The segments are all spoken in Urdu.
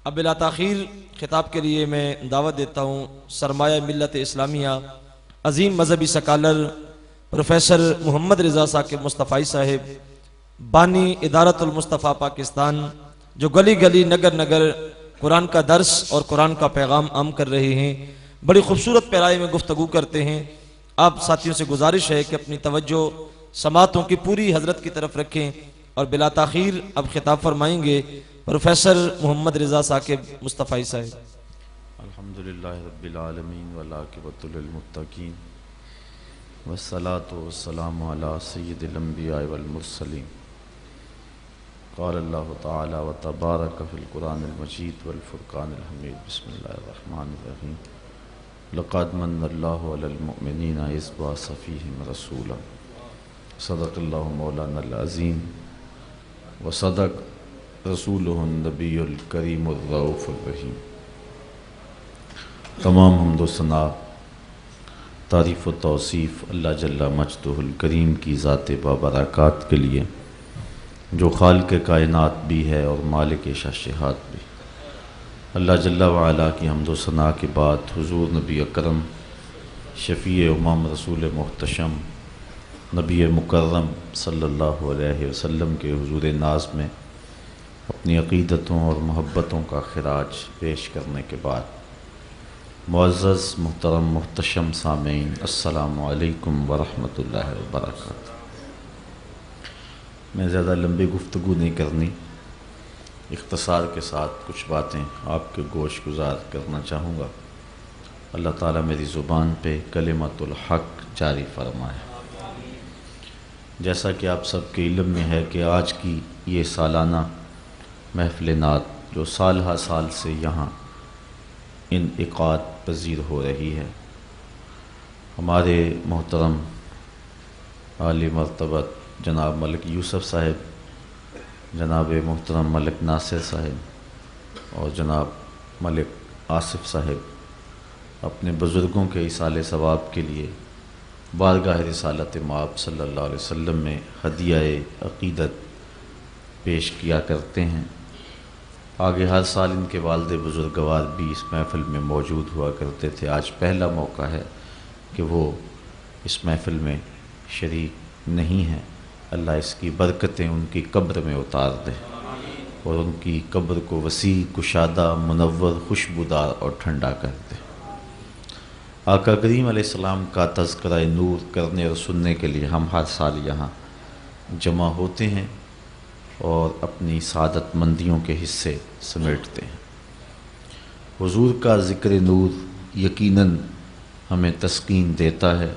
اب بلا تاخیر خطاب کے لیے میں دعوت دیتا ہوں سرمایہ ملت اسلامیہ عظیم مذہبی سکالر پروفیسر محمد رضا ثاقب مصطفی صاحب، بانی ادارت المصطفیٰ پاکستان، جو گلی گلی نگر نگر قرآن کا درس اور قرآن کا پیغام عام کر رہے ہیں، بڑی خوبصورت پیرائے میں گفتگو کرتے ہیں۔ آپ ساتھیوں سے گزارش ہے کہ اپنی توجہ سماعتوں کی پوری حضرت کی طرف رکھیں اور بلا تاخیر اب خطاب فرمائیں گے پروفیسر محمد رضا ثاقب مصطفی صاحب۔ الحمدللہ رب العالمین والعاقبۃ للمتقین والصلاۃ والسلام علی سید الانبیاء والمرسلین۔ قال اللہ تعالی وتبارک فی القرآن المجید والفرقان الحمید۔ بسم اللہ الرحمن الرحیم۔ لقد من اللہ علی المؤمنین اذ بعث فیہم رسولا، صدق اللہ مولانا العظیم وصدق رسولہ النبی الکریم الرؤوف الرحیم۔ تمام حمد و ثنا، تعریف و توصیف اللہ جل مجدہ الکریم کی ذات بابرکات کے لیے، جو خالق کائنات بھی ہے اور مالک شاشہات بھی۔ اللہ جل وعلا کی حمد و ثنا کے بعد حضور نبی اکرم شفیع امم رسول محتشم نبی مکرم صلی اللہ علیہ وسلم کے حضور ناز میں اپنی عقیدتوں اور محبتوں کا خراج پیش کرنے کے بعد، معزز محترم محتشم سامعین، السلام علیکم ورحمۃ اللہ وبرکاتہ۔ میں زیادہ لمبی گفتگو نہیں کرنی، اختصار کے ساتھ کچھ باتیں آپ کے گوش گزار کرنا چاہوں گا۔ اللہ تعالیٰ میری زبان پہ کلمۃ الحق جاری فرمائے۔ جیسا کہ آپ سب کے علم میں ہے کہ آج کی یہ سالانہ محفل نعت جو سال ہر سال سے یہاں انعقاد پذیر ہو رہی ہے، ہمارے محترم عالی مرتبت جناب ملک یوسف صاحب، جناب محترم ملک ناصر صاحب اور جناب ملک آصف صاحب اپنے بزرگوں کے ایصال ثواب کے لیے بارگاہ رسالت مآب صلی اللہ علیہ وسلم میں ہدیہ عقیدت پیش کیا کرتے ہیں۔ آگے ہر سال ان کے والد بزرگوار بھی اس محفل میں موجود ہوا کرتے تھے۔ آج پہلا موقع ہے کہ وہ اس محفل میں شریک نہیں ہیں۔ اللہ اس کی برکتیں ان کی قبر میں اتار دے اور ان کی قبر کو وسیع، کشادہ، منور، خوشبودار اور ٹھنڈا کر دے۔ آقا کریم علیہ السلام کا تذکرہ نور کرنے اور سننے کے لیے ہم ہر سال یہاں جمع ہوتے ہیں اور اپنی سعادت مندیوں کے حصے سمیٹتے ہیں۔ حضور کا ذکر نور یقیناً ہمیں تسکین دیتا ہے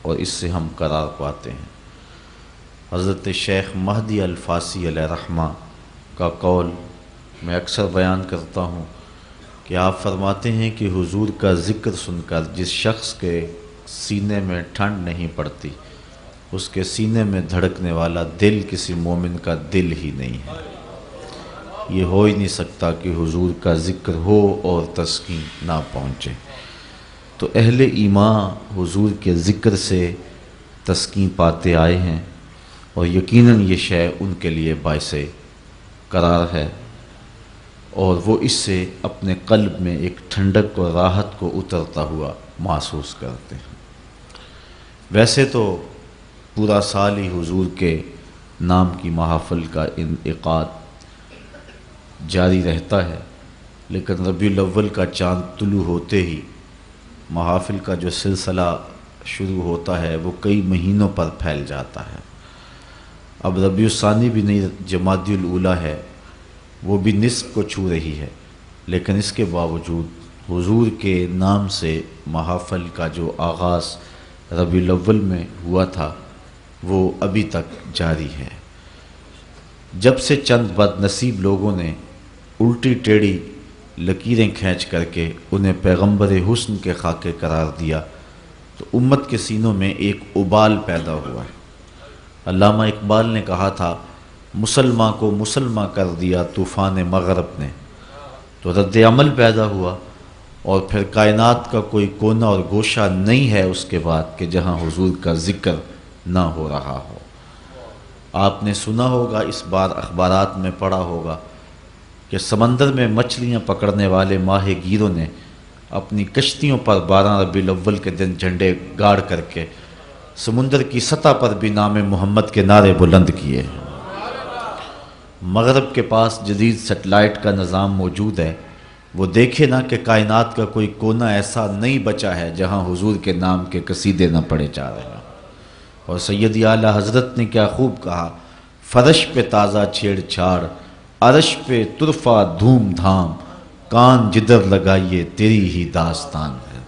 اور اس سے ہم قرار پاتے ہیں۔ حضرت شیخ مہدی الفاسی علیہ رحمہ کا قول میں اکثر بیان کرتا ہوں کہ آپ فرماتے ہیں کہ حضور کا ذکر سن کر جس شخص کے سینے میں ٹھنڈ نہیں پڑتی، اس کے سینے میں دھڑکنے والا دل کسی مومن کا دل ہی نہیں ہے۔ یہ ہو ہی نہیں سکتا کہ حضور کا ذکر ہو اور تسکین نہ پہنچے۔ تو اہل ایمان حضور کے ذکر سے تسکین پاتے آئے ہیں اور یقیناً یہ شے ان کے لیے باعث قرار ہے اور وہ اس سے اپنے قلب میں ایک ٹھنڈک اور راحت کو اترتا ہوا محسوس کرتے ہیں۔ ویسے تو پورا سال ہی حضور کے نام کی محافل کا انعقاد جاری رہتا ہے، لیکن ربیع الاول کا چاند طلوع ہوتے ہی محافل کا جو سلسلہ شروع ہوتا ہے وہ کئی مہینوں پر پھیل جاتا ہے۔ اب ربیع الثانی بھی نہیں، جمادی الاولیٰ ہے، وہ بھی نصف کو چھو رہی ہے، لیکن اس کے باوجود حضور کے نام سے محافل کا جو آغاز ربیع الاول میں ہوا تھا وہ ابھی تک جاری ہے۔ جب سے چند بد نصیب لوگوں نے الٹی ٹیڑھی لکیریں کھینچ کر کے انہیں پیغمبر حسن کے خاکے قرار دیا تو امت کے سینوں میں ایک ابال پیدا ہوا ہے۔ علامہ اقبال نے کہا تھا، مسلماں کو مسلماں کر دیا طوفان مغرب نے، تو رد عمل پیدا ہوا اور پھر کائنات کا کوئی کونا اور گوشہ نہیں ہے اس کے بعد کہ جہاں حضور کا ذکر نہ ہو رہا ہو۔ آپ نے سنا ہوگا، اس بار اخبارات میں پڑھا ہوگا کہ سمندر میں مچھلیاں پکڑنے والے ماہی گیروں نے اپنی کشتیوں پر 12 ربیع الاول کے دن جھنڈے گاڑ کر کے سمندر کی سطح پر بھی نام محمد کے نعرے بلند کیے ہیں۔ مغرب کے پاس جدید سیٹلائٹ کا نظام موجود ہے، وہ دیکھے نا کہ کائنات کا کوئی کونا ایسا نہیں بچا ہے جہاں حضور کے نام کے قصیدے نہ پڑھے جا رہے ہیں۔ اور سیدی اعلیٰ حضرت نے کیا خوب کہا، فرش پہ تازہ چھیڑ چھاڑ، عرش پہ طرفہ دھوم دھام، کان جدھر لگائیے تیری ہی داستان ہے۔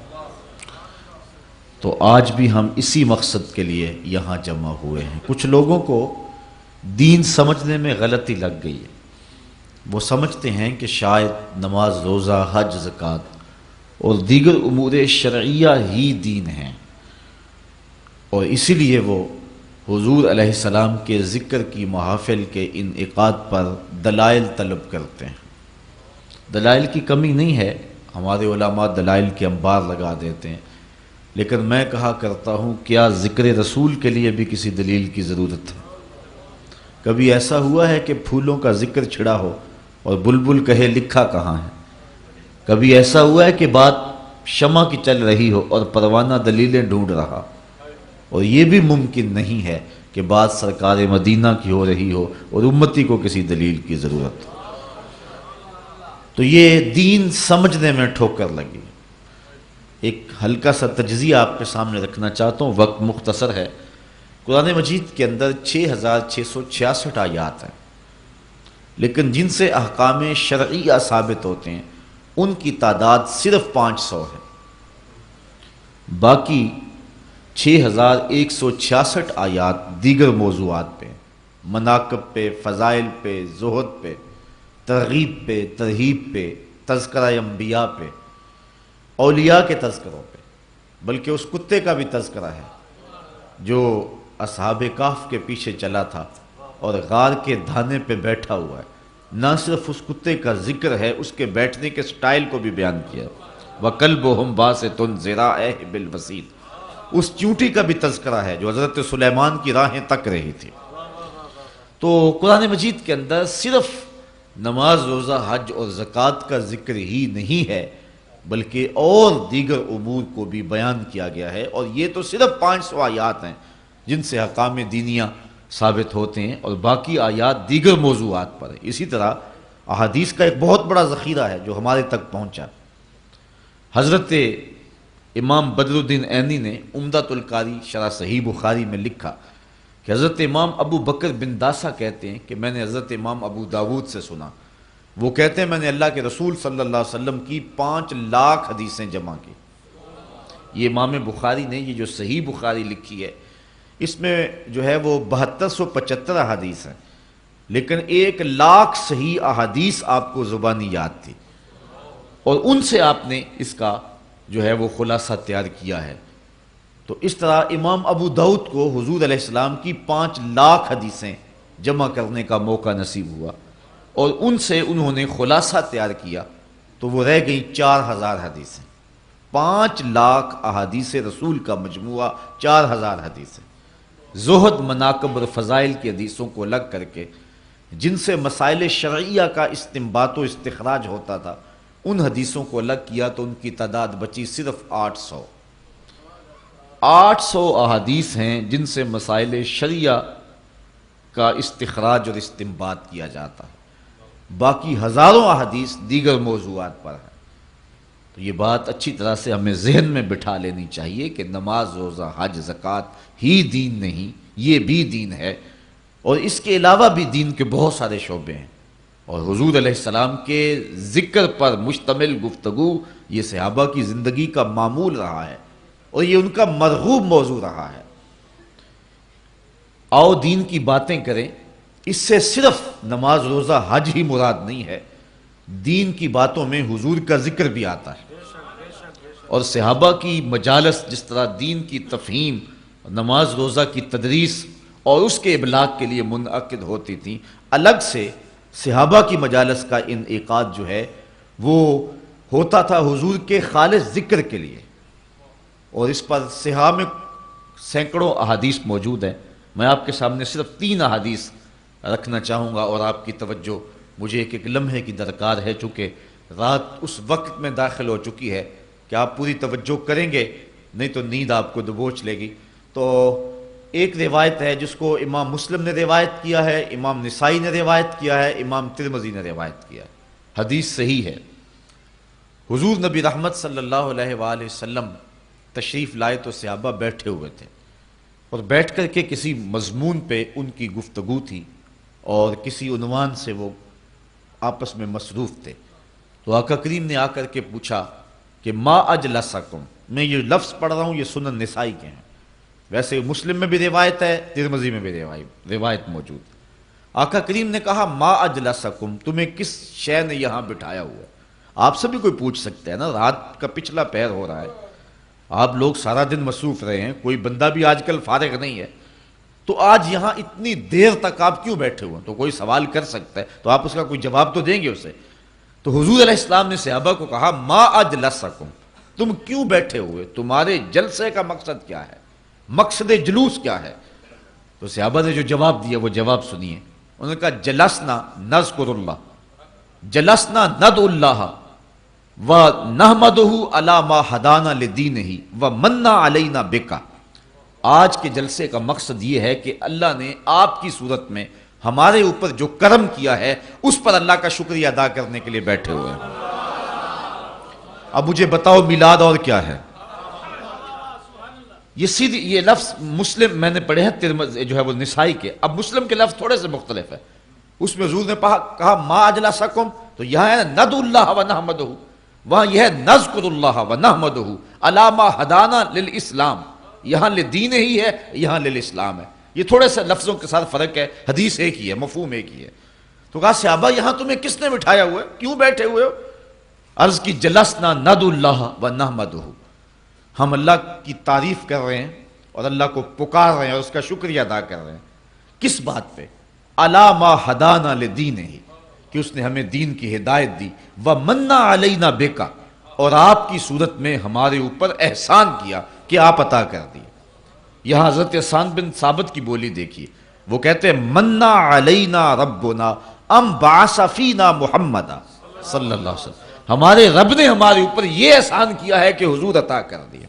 تو آج بھی ہم اسی مقصد کے لیے یہاں جمع ہوئے ہیں۔ کچھ لوگوں کو دین سمجھنے میں غلطی لگ گئی ہے، وہ سمجھتے ہیں کہ شاید نماز، روزہ، حج، زکوٰۃ اور دیگر امور شرعیہ ہی دین ہیں، اور اسی لیے وہ حضور علیہ السلام کے ذکر کی محافل کے انعقاد پر دلائل طلب کرتے ہیں۔ دلائل کی کمی نہیں ہے، ہمارے علماء دلائل کے انبار لگا دیتے ہیں، لیکن میں کہا کرتا ہوں کیا ذکر رسول کے لیے بھی کسی دلیل کی ضرورت ہے؟ کبھی ایسا ہوا ہے کہ پھولوں کا ذکر چھڑا ہو اور بلبل کہے لکھا کہاں ہے؟ کبھی ایسا ہوا ہے کہ بات شمع کی چل رہی ہو اور پروانہ دلیلیں ڈھونڈ رہا؟ اور یہ بھی ممکن نہیں ہے کہ بات سرکار مدینہ کی ہو رہی ہو اور امتی کو کسی دلیل کی ضرورت ہو۔ تو یہ دین سمجھنے میں ٹھوکر لگی۔ ایک ہلکا سا تجزیہ آپ کے سامنے رکھنا چاہتا ہوں، وقت مختصر ہے۔ قرآن مجید کے اندر 6666 آیات ہیں، لیکن جن سے احکام شرعیہ ثابت ہوتے ہیں ان کی تعداد صرف 500 ہے۔ باقی 6166 آیات دیگر موضوعات پہ، مناقب پہ، فضائل پہ، زہد پہ، ترغیب پہ، ترہیب پہ، تذکرہ انبیاء پہ، اولیاء کے تذکروں پہ، بلکہ اس کتے کا بھی تذکرہ ہے جو اصحاب کہف کے پیچھے چلا تھا اور غار کے دھانے پہ بیٹھا ہوا ہے۔ نہ صرف اس کتے کا ذکر ہے، اس کے بیٹھنے کے سٹائل کو بھی بیان کیا۔ وَقَلْبُهُمْ بَاسِطٌ ذِرَاعَيْهِ بِالْوَسِيدِ، اس چونٹی کا بھی تذکرہ ہے جو حضرت سلیمان کی راہیں تک رہی تھی۔ تو قرآن مجید کے اندر صرف نماز، روزہ، حج اور زکوٰۃ کا ذکر ہی نہیں ہے، بلکہ اور دیگر امور کو بھی بیان کیا گیا ہے، اور یہ تو صرف 500 آیات ہیں جن سے احکام دینیہ ثابت ہوتے ہیں، اور باقی آیات دیگر موضوعات پر ہیں۔ اسی طرح احادیث کا ایک بہت بڑا ذخیرہ ہے جو ہمارے تک پہنچا۔ حضرت امام بدر الدین عینی نے عمدۃ القاری شرح صحیح بخاری میں لکھا کہ حضرت امام ابو بکر بن داسہ کہتے ہیں کہ میں نے حضرت امام ابو داود سے سنا، وہ کہتے ہیں میں نے اللہ کے رسول صلی اللہ علیہ وسلم کی 5 لاکھ حدیثیں جمع کی۔ یہ امام بخاری نے یہ جو صحیح بخاری لکھی ہے، اس میں جو ہے وہ 7275 احادیث ہیں، لیکن 1 لاکھ صحیح احادیث آپ کو زبانی یاد تھی، اور ان سے آپ نے اس کا جو ہے وہ خلاصہ تیار کیا ہے۔ تو اس طرح امام ابو داؤد کو حضور علیہ السلام کی 5 لاکھ حدیثیں جمع کرنے کا موقع نصیب ہوا، اور ان سے انہوں نے خلاصہ تیار کیا، تو وہ رہ گئیں 4000 حدیثیں۔ 5 لاکھ احادیث رسول کا مجموعہ 4000 حدیثیں، زہد، مناقب اور فضائل کی حدیثوں کو الگ کر کے جن سے مسائل شرعیہ کا استنباط و استخراج ہوتا تھا، ان حدیثوں کو الگ کیا تو ان کی تعداد بچی صرف 800۔ 800 احادیث ہیں جن سے مسائل شرعیہ کا استخراج اور استنباط کیا جاتا ہے، باقی ہزاروں احادیث دیگر موضوعات پر ہیں۔ تو یہ بات اچھی طرح سے ہمیں ذہن میں بٹھا لینی چاہیے کہ نماز، روزہ، حج، زکوٰۃ ہی دین نہیں، یہ بھی دین ہے، اور اس کے علاوہ بھی دین کے بہت سارے شعبے ہیں، اور حضور علیہ السلام کے ذکر پر مشتمل گفتگو یہ صحابہ کی زندگی کا معمول رہا ہے، اور یہ ان کا مرغوب موضوع رہا ہے۔ آؤ دین کی باتیں کریں، اس سے صرف نماز، روزہ، حج ہی مراد نہیں ہے، دین کی باتوں میں حضور کا ذکر بھی آتا ہے، اور صحابہ کی مجالس جس طرح دین کی تفہیم، نماز، روزہ کی تدریس اور اس کے ابلاغ کے لیے منعقد ہوتی تھیں، الگ سے صحابہ کی مجالس کا انعقاد جو ہے وہ ہوتا تھا حضور کے خالص ذکر کے لیے، اور اس پر صحابہ میں سینکڑوں احادیث موجود ہیں۔ میں آپ کے سامنے صرف 3 احادیث رکھنا چاہوں گا اور آپ کی توجہ مجھے ایک لمحے کی درکار ہے، چونکہ رات اس وقت میں داخل ہو چکی ہے کہ آپ پوری توجہ کریں گے، نہیں تو نیند آپ کو دبوچ لے گی۔ تو ایک روایت ہے جس کو امام مسلم نے روایت کیا ہے، امام نسائی نے روایت کیا ہے، امام ترمذی نے روایت کیا ہے، حدیث صحیح ہے۔ حضور نبی رحمت صلی اللہ علیہ وآلہ وسلم تشریف لائے تو صحابہ بیٹھے ہوئے تھے، اور بیٹھ کر کے کسی مضمون پہ ان کی گفتگو تھی اور کسی عنوان سے وہ آپس میں مصروف تھے۔ تو آقا کریم نے آ کر کے پوچھا کہ ما اجلسکم، میں یہ لفظ پڑھ رہا ہوں یہ سنن نسائی کے ہیں، ویسے مسلم میں بھی روایت ہے، ترمذی میں بھی روایت موجود ہے۔ آقا کریم نے کہا ما اجلسکم، تمہیں کس شے نے یہاں بٹھایا ہوا ہے؟ آپ سے بھی کوئی پوچھ سکتا ہے نا، رات کا پچھلا پہر ہو رہا ہے، آپ لوگ سارا دن مصروف رہے ہیں، کوئی بندہ بھی آج کل فارغ نہیں ہے، تو آج یہاں اتنی دیر تک آپ کیوں بیٹھے ہوئے ہیں؟ تو کوئی سوال کر سکتا ہے، تو آپ اس کا کوئی جواب تو دیں گے اسے۔ تو حضور علیہ السلام نے صحابہ کو کہا ما اجلسکم، تم کیوں بیٹھے ہوئے، تمہارے جلسے کا مقصد کیا ہے، مقصد جلوس کیا ہے؟ تو صحابہ نے جو جواب دیا وہ جواب سنیے۔ انہوں نے کہا جلسنا نذکر اللہ، جلسنا ندعو اللہ وَنَحْمَدُهُ عَلَى مَا هَدَانَا لِدِينِهِ وَمَنَّ عَلَيْنَا بِكَ، آج کے جلسے کا مقصد یہ ہے کہ اللہ نے آپ کی صورت میں ہمارے اوپر جو کرم کیا ہے اس پر اللہ کا شکریہ ادا کرنے کے لیے بیٹھے ہوئے ہیں۔ اب مجھے بتاؤ میلاد اور کیا ہے؟ یہ لفظ مسلم میں نے پڑھے ہیں، جو ہے وہ نسائی کے، اب مسلم کے لفظ تھوڑے سے مختلف ہے۔ اس میں حضور نے کہا ما اجلسکم، تو یہاں ہے ندعو اللہ ونحمدہ، وہاں یہ ہے نذکر اللہ ونحمدہ علی ما ہدانا للاسلام، یہاں لدین ہی ہے، یہاں للاسلام ہے، یہ تھوڑے سے لفظوں کے ساتھ فرق ہے، حدیث ایک ہی ہے، مفہوم ایک ہی ہے۔ تو کہا صحابہ یہاں تمہیں کس نے بٹھایا ہوا ہے، کیوں بیٹھے ہوئے ہو؟ عرض کی جلسنا ندعو اللہ ونحمدہ، ہم اللہ کی تعریف کر رہے ہیں اور اللہ کو پکار رہے ہیں اور اس کا شکریہ ادا کر رہے ہیں۔ کس بات پہ؟ علی ما ہدانا لدینہ، کہ اس نے ہمیں دین کی ہدایت دی، وَمَنَّ عَلَيْنَا بِكَ، اور آپ کی صورت میں ہمارے اوپر احسان کیا کہ آپ عطا کر دیے۔ یہاں حضرت حسان بن ثابت کی بولی دیکھیے، وہ کہتے ہیں مَنَّ عَلَيْنَا رَبُّنَا أَمْ بَعَثَ فِينَا مُحَمَّدًا صلی اللہ علیہ وسلم، ہمارے رب نے ہمارے اوپر یہ احسان کیا ہے کہ حضور عطا کر دیا۔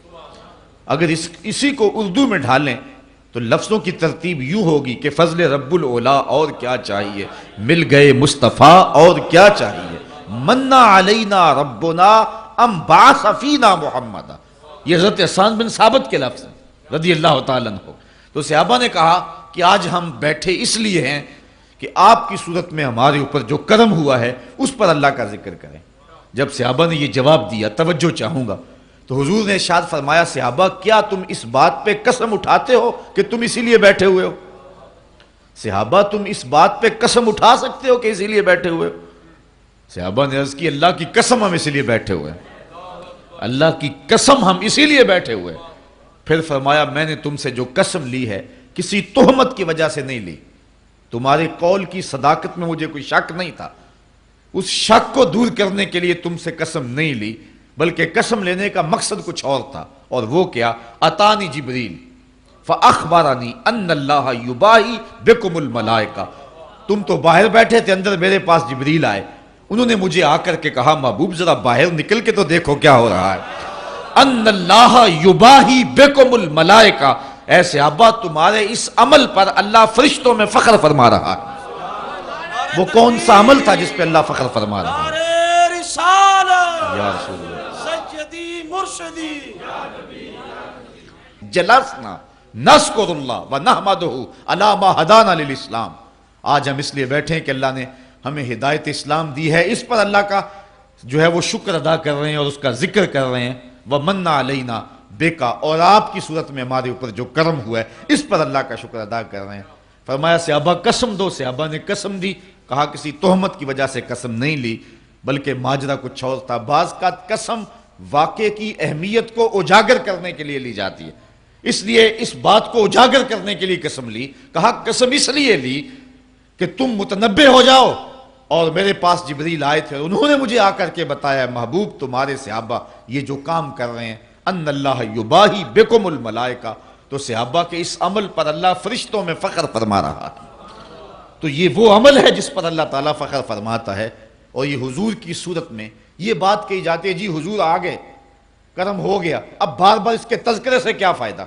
اگر اسی کو اردو میں ڈھالیں تو لفظوں کی ترتیب یوں ہوگی کہ فضل رب العلا اور کیا چاہیے، مل گئے مصطفیٰ اور کیا چاہیے، منا علینا ربنا ام بعث فینا محمدا، یہ حضرت حسان بن ثابت کے لفظ ہیں رضی اللہ تعالیٰ عنہ۔ تو صحابہ نے کہا کہ آج ہم بیٹھے اس لیے ہیں کہ آپ کی صورت میں ہمارے اوپر جو کرم ہوا ہے اس پر اللہ کا ذکر کریں۔ جب صحابہ نے یہ جواب دیا، توجہ چاہوں گا، تو حضور نے ارشاد فرمایا صحابہ کیا تم اس بات پہ قسم اٹھاتے ہو کہ تم اسی لیے بیٹھے ہوئے ہو؟ صحابہ تم اس بات پہ قسم اٹھا سکتے ہو کہ اسی لیے بیٹھے ہوئے ہو؟ صحابہ نے عرض کی اللہ کی قسم ہم اسی لیے بیٹھے ہوئے ہیں، اللہ کی قسم ہم اسی لیے بیٹھے ہوئے ہیں۔ پھر فرمایا میں نے تم سے جو قسم لی ہے کسی تہمت کی وجہ سے نہیں لی، تمہارے قول کی صداقت میں مجھے کوئی شک نہیں تھا، اس شک کو دور کرنے کے لیے تم سے قسم نہیں لی، بلکہ قسم لینے کا مقصد کچھ اور تھا، اور وہ کیا؟ اتانی جبریل فاخبرنی ان اللہ یباہی بکم الملائکہ، تم تو باہر بیٹھے تھے، اندر میرے پاس جبریل آئے، انہوں نے مجھے آ کر کے کہا محبوب ذرا باہر نکل کے تو دیکھو کیا ہو رہا ہے، ان اللہ یباہی بکم الملائکہ، اے صحابہ تمہارے اس عمل پر اللہ فرشتوں میں فخر فرما رہا ہے۔ وہ کون سا عمل تھا جس پہ اللہ فخر فرما رہا ہے؟ یا رسول اللہ سیدی مرشدی جلسنا نذکر اللہ ونحمدہ علی ما ہدانا للاسلام، آج ہم اس لیے بیٹھے ہیں کہ اللہ نے ہمیں ہدایت اسلام دی ہے، اس پر اللہ کا جو ہے وہ شکر ادا کر رہے ہیں اور اس کا ذکر کر رہے ہیں، وَمَنَّ عَلَيْنَا بِكَ، اور آپ کی صورت میں ہمارے اوپر جو کرم ہوا ہے اس پر اللہ کا شکر ادا کر رہے ہیں۔ فرمایا صحابہ قسم دو، صحابہ نے قسم دی، کہا کسی تہمت کی وجہ سے قسم نہیں لی بلکہ ماجرا کچھ اور تھا۔ بعض کا قسم واقعے کی اہمیت کو اجاگر کرنے کے لیے لی جاتی ہے، اس لیے اس بات کو اجاگر کرنے کے لیے قسم لی، کہا قسم اس لیے لی کہ تم متنبہ ہو جاؤ، اور میرے پاس جبریل آئے تھے، انہوں نے مجھے آ کر کے بتایا محبوب تمہارے صحابہ یہ جو کام کر رہے ہیں، ان اللہ یباہی بکم الملائکہ، تو صحابہ کے اس عمل پر اللہ فرشتوں میں فخر فرما رہا ہے۔ تو یہ وہ عمل ہے جس پر اللہ تعالیٰ فخر فرماتا ہے. اور یہ حضور کی صورت میں یہ بات کہی جاتی ہے جی حضور آ گئے، کرم ہو گیا، اب بار بار اس کے تذکرے سے کیا فائدہ؟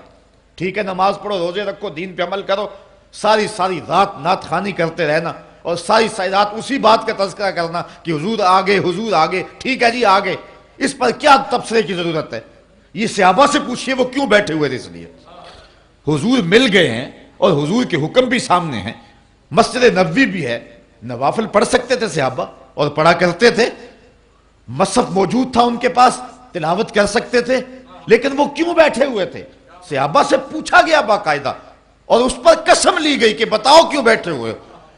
ٹھیک ہے نماز پڑھو، روزے رکھو، دین پہ عمل کرو، ساری رات نعت خوانی کرتے رہنا اور ساری رات اسی بات کا تذکرہ کرنا کہ حضور آگے، حضور آگے، ٹھیک ہے جی آگے، اس پر کیا تبصرے کی ضرورت ہے؟ یہ صحابہ سے پوچھئے وہ کیوں بیٹھے ہوئے تھے. اس لیے حضور مل گئے ہیں اور حضور کے حکم بھی سامنے ہیں، مسجد نبوی بھی ہے، نوافل پڑھ سکتے تھے صحابہ اور پڑھا کرتے تھے، مصحف موجود تھا ان کے پاس، تلاوت کر سکتے تھے، لیکن وہ کیوں بیٹھے ہوئے تھے؟ صحابہ سے پوچھا گیا باقاعدہ اور اس پر قسم لی گئی کہ بتاؤ کیوں بیٹھے ہوئے؟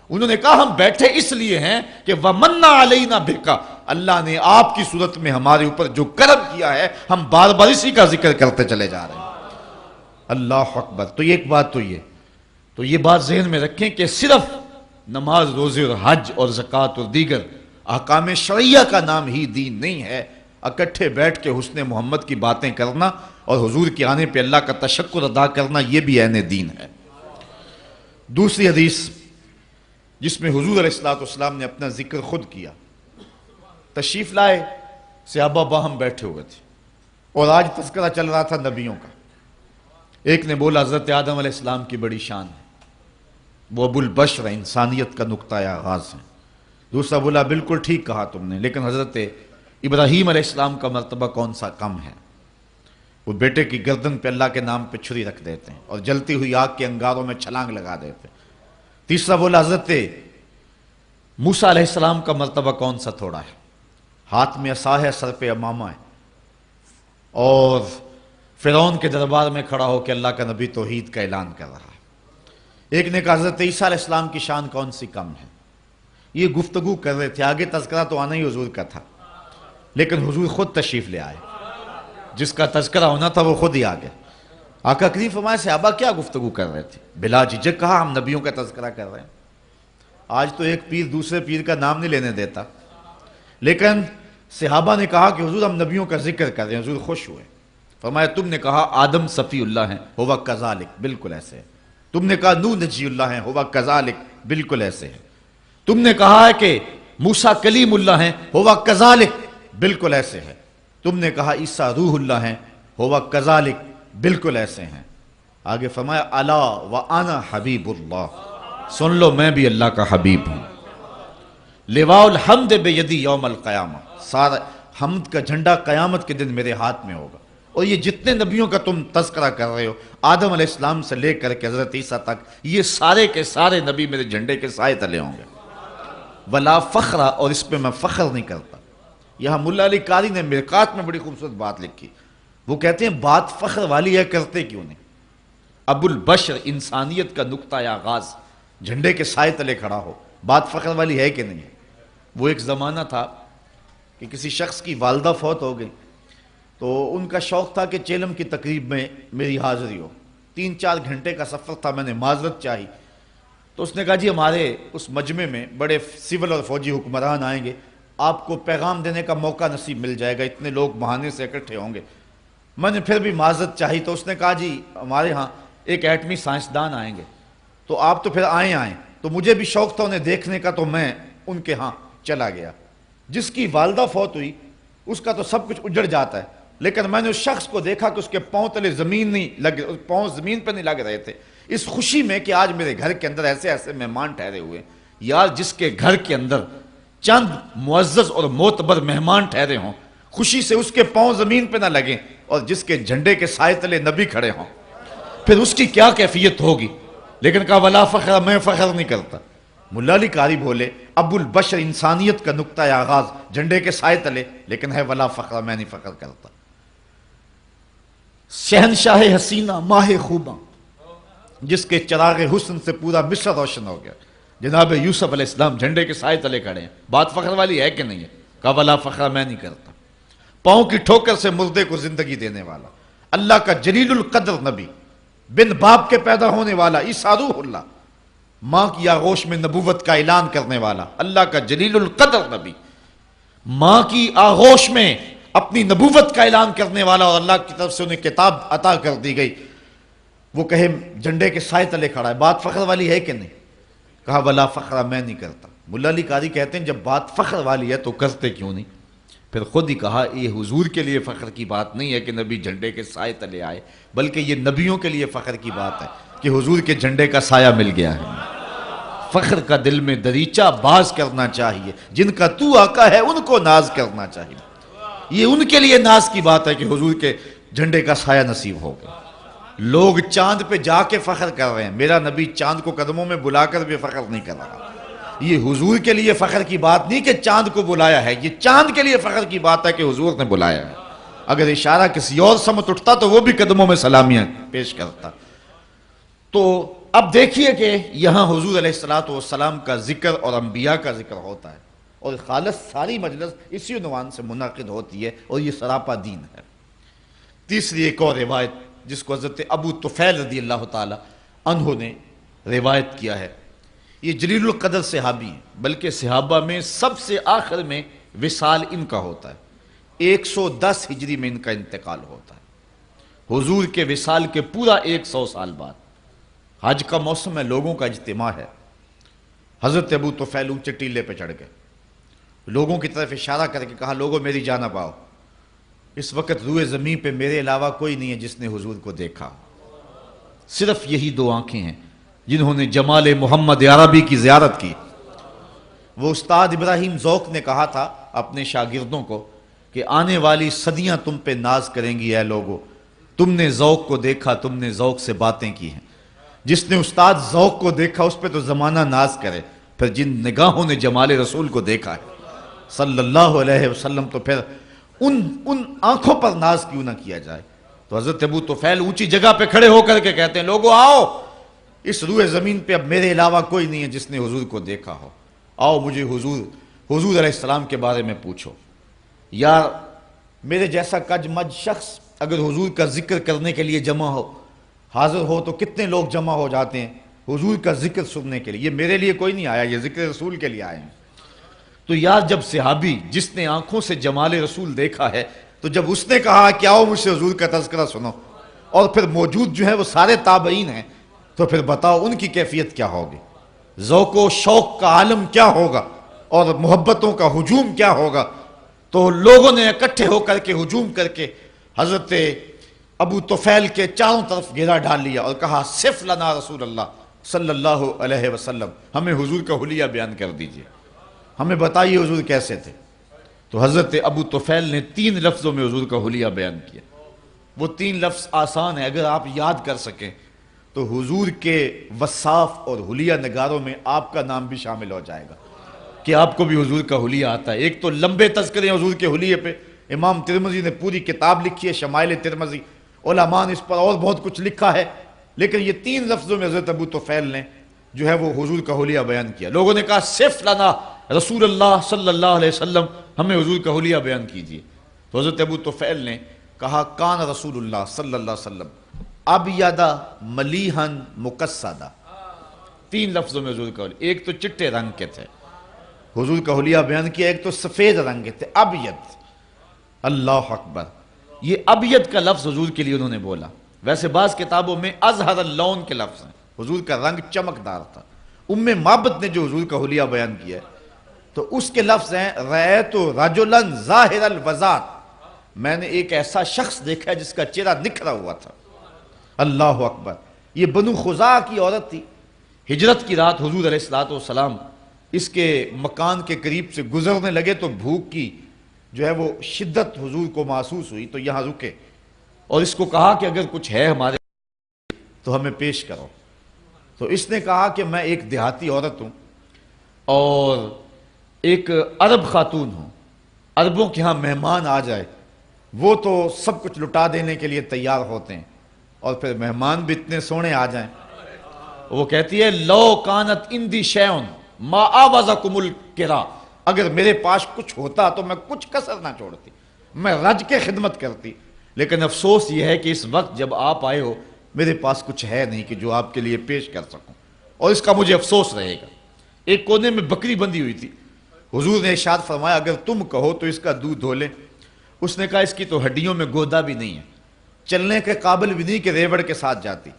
انہوں نے کہا ہم بیٹھے اس لیے ہیں کہ وَمَنَّ عَلَيْنَا بِكَ، اللہ نے آپ کی صورت میں ہمارے اوپر جو کرم کیا ہے ہم بار بار اسی کا ذکر کرتے چلے جا رہے ہیں. اللہ اکبر. تو یہ ایک بات تو یہ بات ذہن میں رکھیں کہ صرف نماز، روزے اور حج اور زکوٰۃ اور دیگر احکام شرعیہ کا نام ہی دین نہیں ہے. اکٹھے بیٹھ کے حسن محمد کی باتیں کرنا اور حضور کے آنے پہ اللہ کا تشکر ادا کرنا یہ بھی عین دین ہے. دوسری حدیث جس میں حضور علیہ السلام نے اپنا ذکر خود کیا، تشریف لائے، صحابہ باہم بیٹھے ہوئے تھے اور آج تذکرہ چل رہا تھا نبیوں کا. ایک نے بولا حضرت آدم علیہ السلام کی بڑی شان ہے، وہ ابو البشر ہے، انسانیت کا نقطہ آغاز ہے. دوسرا بولا بالکل ٹھیک کہا تم نے، لیکن حضرت ابراہیم علیہ السلام کا مرتبہ کون سا کم ہے؟ وہ بیٹے کی گردن پہ اللہ کے نام پہ چھری رکھ دیتے ہیں اور جلتی ہوئی آگ کے انگاروں میں چھلانگ لگا دیتے ہیں. تیسرا بولا حضرت موسیٰ علیہ السلام کا مرتبہ کون سا تھوڑا ہے، ہاتھ میں عصا ہے، سر پہ امامہ ہے اور فرعون کے دربار میں کھڑا ہو کے اللہ کا نبی توحید کا اعلان کر رہا ہے. ایک نے کہا حضرت عیسیٰ علیہ السلام کی شان کون سی کم ہے. یہ گفتگو کر رہے تھے، آگے تذکرہ تو آنا ہی حضور کا تھا، لیکن حضور خود تشریف لے آئے، جس کا تذکرہ ہونا تھا وہ خود ہی آ گئے. آقا کریم فرمائے صحابہ کیا گفتگو کر رہے تھے؟ بلا جھجک کہا ہم نبیوں کا تذکرہ کر رہے ہیں. آج تو ایک پیر دوسرے پیر کا نام نہیں لینے دیتا، لیکن صحابہ نے کہا کہ حضور ہم نبیوں کا ذکر کر رہے ہیں. حضور خوش ہوئے، فرمایا تم نے کہا آدم صفی اللہ ہیں، ہوا کذالک، بالکل ایسے ہے. تم نے کہا نوح نجی اللہ ہیں، ہوا کذالک، بالکل ایسے ہے. تم نے کہا ہے کہ موسیٰ کلیم اللہ ہیں، ہوا کذالک، بالکل ایسے ہے. تم نے کہا عیسیٰ روح اللہ ہیں، ہوا کذالک، بالکل ایسے ہیں. آگے فرمایا الا وانا حبیب اللہ، سن لو میں بھی اللہ کا حبیب ہوں. لواء الحمد بیدی یوم القیامہ، سارا حمد کا جھنڈا قیامت کے دن میرے ہاتھ میں ہوگا. اور یہ جتنے نبیوں کا تم تذکرہ کر رہے ہو، آدم علیہ السلام سے لے کر کے حضرت عیسیٰ تک، یہ سارے کے سارے نبی میرے جھنڈے کے سائے تلے ہوں گے. ولا فخرہ، اور اس پہ میں فخر نہیں کرتا. یہاں ملا علی قاری نے مرقات میں بڑی خوبصورت بات لکھی. وہ کہتے ہیں بات فخر والی ہے، کرتے کیوں نہیں؟ ابو البشر، انسانیت کا نقطہ آغاز، جھنڈے کے سائے تلے کھڑا ہو، بات فخر والی ہے کہ نہیں ہے؟ وہ ایک زمانہ تھا کہ کسی شخص کی والدہ فوت ہو گئی، تو ان کا شوق تھا کہ چیلم کی تقریب میں میری حاضری ہو. 3-4 گھنٹے کا سفر تھا، میں نے معذرت چاہی. تو اس نے کہا جی ہمارے اس مجمع میں بڑے سول اور فوجی حکمران آئیں گے، آپ کو پیغام دینے کا موقع نصیب مل جائے گا، اتنے لوگ بہانے سے اکٹھے ہوں گے. میں نے پھر بھی معذرت چاہی. تو اس نے کہا جی ہمارے ہاں ایک ایٹمی سائنسدان آئیں گے، تو آپ تو پھر آئیں. تو مجھے بھی شوق تھا انہیں دیکھنے کا، تو میں ان کے ہاں چلا گیا. جس کی والدہ فوت ہوئی اس کا تو سب کچھ اجڑ جاتا ہے، لیکن میں نے اس شخص کو دیکھا کہ اس کے پاؤں تلے زمین نہیں لگ، پاؤں زمین پہ نہیں لگ رہے تھے، اس خوشی میں کہ آج میرے گھر کے اندر ایسے ایسے مہمان ٹھہرے ہوئے. یار جس کے گھر کے اندر چند معزز اور معتبر مہمان ٹھہرے ہوں، خوشی سے اس کے پاؤں زمین پہ نہ لگیں، اور جس کے جھنڈے کے سائے تلے نبی کھڑے ہوں، پھر اس کی کیا کیفیت ہوگی. لیکن کہا ولا فخر، میں فخر نہیں کرتا. ملا علی قاری بولے ابو البشر، انسانیت کا نقطہ آغاز، جھنڈے کے سائے تلے، لیکن ہے ولا فخر، میں نہیں فخر کرتا. شہنشاہ حسینہ، ماہ خوباں، جس کے چراغ حسن سے پورا مصر روشن ہو گیا، جناب یوسف علیہ السلام جھنڈے کے سائے تلے کھڑے ہیں. بات فخر والی ہے کہ نہیں ہے؟ کہا ولا فخر، میں نہیں کرتا. پاؤں کی ٹھوکر سے مردے کو زندگی دینے والا، اللہ کا جلیل القدر نبی، بن باپ کے پیدا ہونے والا، عیسیٰ روح اللہ، ماں کی آغوش میں نبوت کا اعلان کرنے والا، اللہ کا جلیل القدر نبی، ماں کی آغوش میں اپنی نبوت کا اعلان کرنے والا، اور اللہ کی طرف سے انہیں کتاب عطا کر دی گئی. وہ کہے جھنڈے کے سائے تلے کھڑا ہے، بات فخر والی ہے کہ نہیں؟ کہا ولا فخر، میں نہیں کرتا۔ ملا علی قاری کہتے ہیں جب بات فخر والی ہے تو کرتے کیوں نہیں؟ پھر خود ہی کہا یہ حضور کے لیے فخر کی بات نہیں ہے کہ نبی جھنڈے کے سائے تلے آئے، بلکہ یہ نبیوں کے لیے فخر کی بات ہے کہ حضور کے جھنڈے کا سایہ مل گیا ہے۔ فخر کا دل میں دریچہ باز کرنا چاہیے، جن کا تو آقا ہے ان کو ناز کرنا چاہیے۔ یہ ان کے لیے ناز کی بات ہے کہ حضور کے جھنڈے کا سایہ نصیب ہو گیا۔ لوگ چاند پہ جا کے فخر کر رہے ہیں، میرا نبی چاند کو قدموں میں بلا کر بھی فخر نہیں کر رہا۔ یہ حضور کے لیے فخر کی بات نہیں کہ چاند کو بلایا ہے، یہ چاند کے لیے فخر کی بات ہے کہ حضور نے بلایا ہے۔ اگر اشارہ کسی اور سمت اٹھتا تو وہ بھی قدموں میں سلامیاں پیش کرتا۔ تو اب دیکھیے کہ یہاں حضور علیہ السلام کا ذکر اور انبیاء کا ذکر ہوتا ہے، اور خالص ساری مجلس اسی عنوان سے منعقد ہوتی ہے، اور یہ سراپا دین ہے۔ تیسری ایک اور روایت جس کو حضرت ابو طفیل رضی اللہ تعالی عنہ نے روایت کیا ہے، یہ جلیل القدر صحابی ہیں، بلکہ صحابہ میں سب سے آخر میں وصال ان کا ہوتا ہے۔ 110 ہجری میں ان کا انتقال ہوتا ہے، حضور کے وصال کے پورا 100 سال بعد۔ حج کا موسم ہے، لوگوں کا اجتماع ہے۔ حضرت ابو طفیل اونچے ٹیلے پہ چڑھ گئے، لوگوں کی طرف اشارہ کر کے کہا لوگوں میری جانب آؤ، اس وقت روئے زمین پہ میرے علاوہ کوئی نہیں ہے جس نے حضور کو دیکھا، صرف یہی دو آنکھیں ہیں جنہوں نے جمال محمد عربی کی زیارت کی۔ وہ استاد ابراہیم ذوق نے کہا تھا اپنے شاگردوں کو کہ آنے والی صدیاں تم پہ ناز کریں گی اے لوگو، تم نے ذوق کو دیکھا، تم نے ذوق سے باتیں کی ہیں۔ جس نے استاد ذوق کو دیکھا اس پہ تو زمانہ ناز کرے، پھر جن نگاہوں نے جمال رسول کو دیکھا ہے صلی اللہ علیہ وسلم تو پھر ان آنکھوں پر ناز کیوں نہ کیا جائے۔ تو حضرت ابو طفیل اونچی جگہ پہ کھڑے ہو کر کے کہتے ہیں لوگو آؤ، اس روئے زمین پہ اب میرے علاوہ کوئی نہیں ہے جس نے حضور کو دیکھا ہو، آؤ مجھے حضور علیہ السلام کے بارے میں پوچھو۔ یار میرے جیسا کج مج شخص اگر حضور کا ذکر کرنے کے لیے جمع ہو، حاضر ہو تو کتنے لوگ جمع ہو جاتے ہیں حضور کا ذکر سننے کے لیے۔ یہ میرے لیے کوئی نہیں آیا، یہ ذکر رسول کے لیے آئے ہیں۔ تو یار جب صحابی جس نے آنکھوں سے جمال رسول دیکھا ہے، تو جب اس نے کہا کہ آؤ مجھ سے حضور کا تذکرہ سنو، اور پھر موجود جو ہیں وہ سارے تابعین ہیں، تو پھر بتاؤ ان کی کیفیت کیا ہوگی، ذوق و شوق کا عالم کیا ہوگا، اور محبتوں کا ہجوم کیا ہوگا۔ تو لوگوں نے اکٹھے ہو کر کے ہجوم کر کے حضرت ابو طفیل کے چاروں طرف گھیرا ڈال لیا اور کہا صف لنا رسول اللہ صلی اللہ علیہ وسلم، ہمیں حضور کا حلیہ بیان کر دیجئے، ہمیں بتائیے حضور کیسے تھے۔ تو حضرت ابو طفیل نے 3 لفظوں میں حضور کا حلیہ بیان کیا۔ وہ 3 لفظ آسان ہیں، اگر آپ یاد کر سکیں تو حضور کے وصاف اور حلیہ نگاروں میں آپ کا نام بھی شامل ہو جائے گا کہ آپ کو بھی حضور کا حلیہ آتا ہے۔ ایک تو لمبے تذکرے حضور کے حلیے پہ، امام ترمذی نے پوری کتاب لکھی ہے شمائل ترمذی، علماء نے اس پر اور بہت کچھ لکھا ہے، لیکن یہ 3 لفظوں میں حضرت ابو طفیل نے جو ہے وہ حضور کا حلیہ بیان کیا۔ لوگوں نے کہا صف لنا رسول اللہ صلی اللہ علیہ وسلم، ہمیں حضور کا حلیہ بیان کیجیے۔ تو حضرت ابو طفیل نے کہا کان رسول اللہ صلی اللہ علیہ وسلم ابیض ملیحن مقصدہ۔ 3 لفظوں میں حضور کا حلیہ، ایک تو چٹے رنگ کے تھے، حضور کا حلیہ بیان کیا، ایک تو سفید رنگ کے تھے، ابیض۔ اللہ اکبر، یہ ابیض کا لفظ حضور کے لیے انہوں نے بولا۔ ویسے بعض کتابوں میں ازہر اللون کے لفظ ہیں، حضور کا رنگ چمکدار تھا۔ معبد نے جو حضور کا حلیہ بیان کیا ہے تو اس کے لفظ ہیں رأیت رجلا ظاہر الوضاء، میں نے ایک ایسا شخص دیکھا جس کا چہرہ نکھرا ہوا تھا۔ اللہ اکبر، یہ بنو خزاعہ کی عورت تھی۔ ہجرت کی رات حضور علیہ السلام اس کے مکان کے قریب سے گزرنے لگے تو بھوک کی جو ہے وہ شدت حضور کو محسوس ہوئی، تو یہاں رکے اور اس کو کہا کہ اگر کچھ ہے ہمارے تو ہمیں پیش کرو۔ تو اس نے کہا کہ میں ایک دیہاتی عورت ہوں اور ایک عرب خاتون ہوں، عربوں کے ہاں مہمان آ جائے وہ تو سب کچھ لٹا دینے کے لیے تیار ہوتے ہیں، اور پھر مہمان بھی اتنے سونے آ جائیں۔ وہ کہتی ہے لو کانت اندی شیون ما آوازکم الکرا، اگر میرے پاس کچھ ہوتا تو میں کچھ کسر نہ چھوڑتی، میں رج کے خدمت کرتی، لیکن افسوس یہ ہے کہ اس وقت جب آپ آئے ہو میرے پاس کچھ ہے نہیں کہ جو آپ کے لیے پیش کر سکوں، اور اس کا مجھے افسوس رہے گا۔ ایک کونے میں بکری بندھی ہوئی تھی، حضور نے ارشاد فرمایا اگر تم کہو تو اس کا دودھ دھو لیں۔ اس نے کہا اس کی تو ہڈیوں میں گودا بھی نہیں ہے، چلنے کے قابل بھی نہیں کہ ریوڑ کے ساتھ جاتی۔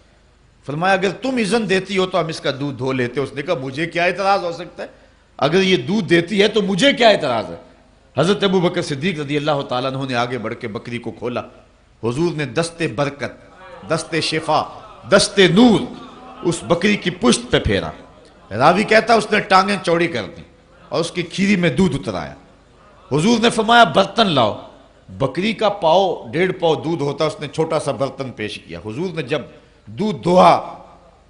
فرمایا اگر تم اذن دیتی ہو تو ہم اس کا دودھ دھو لیتے. اس نے کہا مجھے کیا اعتراض ہو سکتا ہے, اگر یہ دودھ دیتی ہے تو مجھے کیا اعتراض ہے. حضرت ابو بکر صدیق رضی اللہ تعالیٰ عنہ نے آگے بڑھ کے بکری کو کھولا. حضور نے دست برکت, دست شفا, دست نور اس بکری کی پشت پہ پھیرا. راوی کہتا اس نے ٹانگیں چوڑی کر دیں اور اس کی کھیری میں دودھ اتر آیا. حضور نے فرمایا برتن لاؤ. بکری کا پاؤ 1.5 پاؤ دودھ ہوتا, اس نے چھوٹا سا برتن پیش کیا. حضور نے جب دودھ دھوہا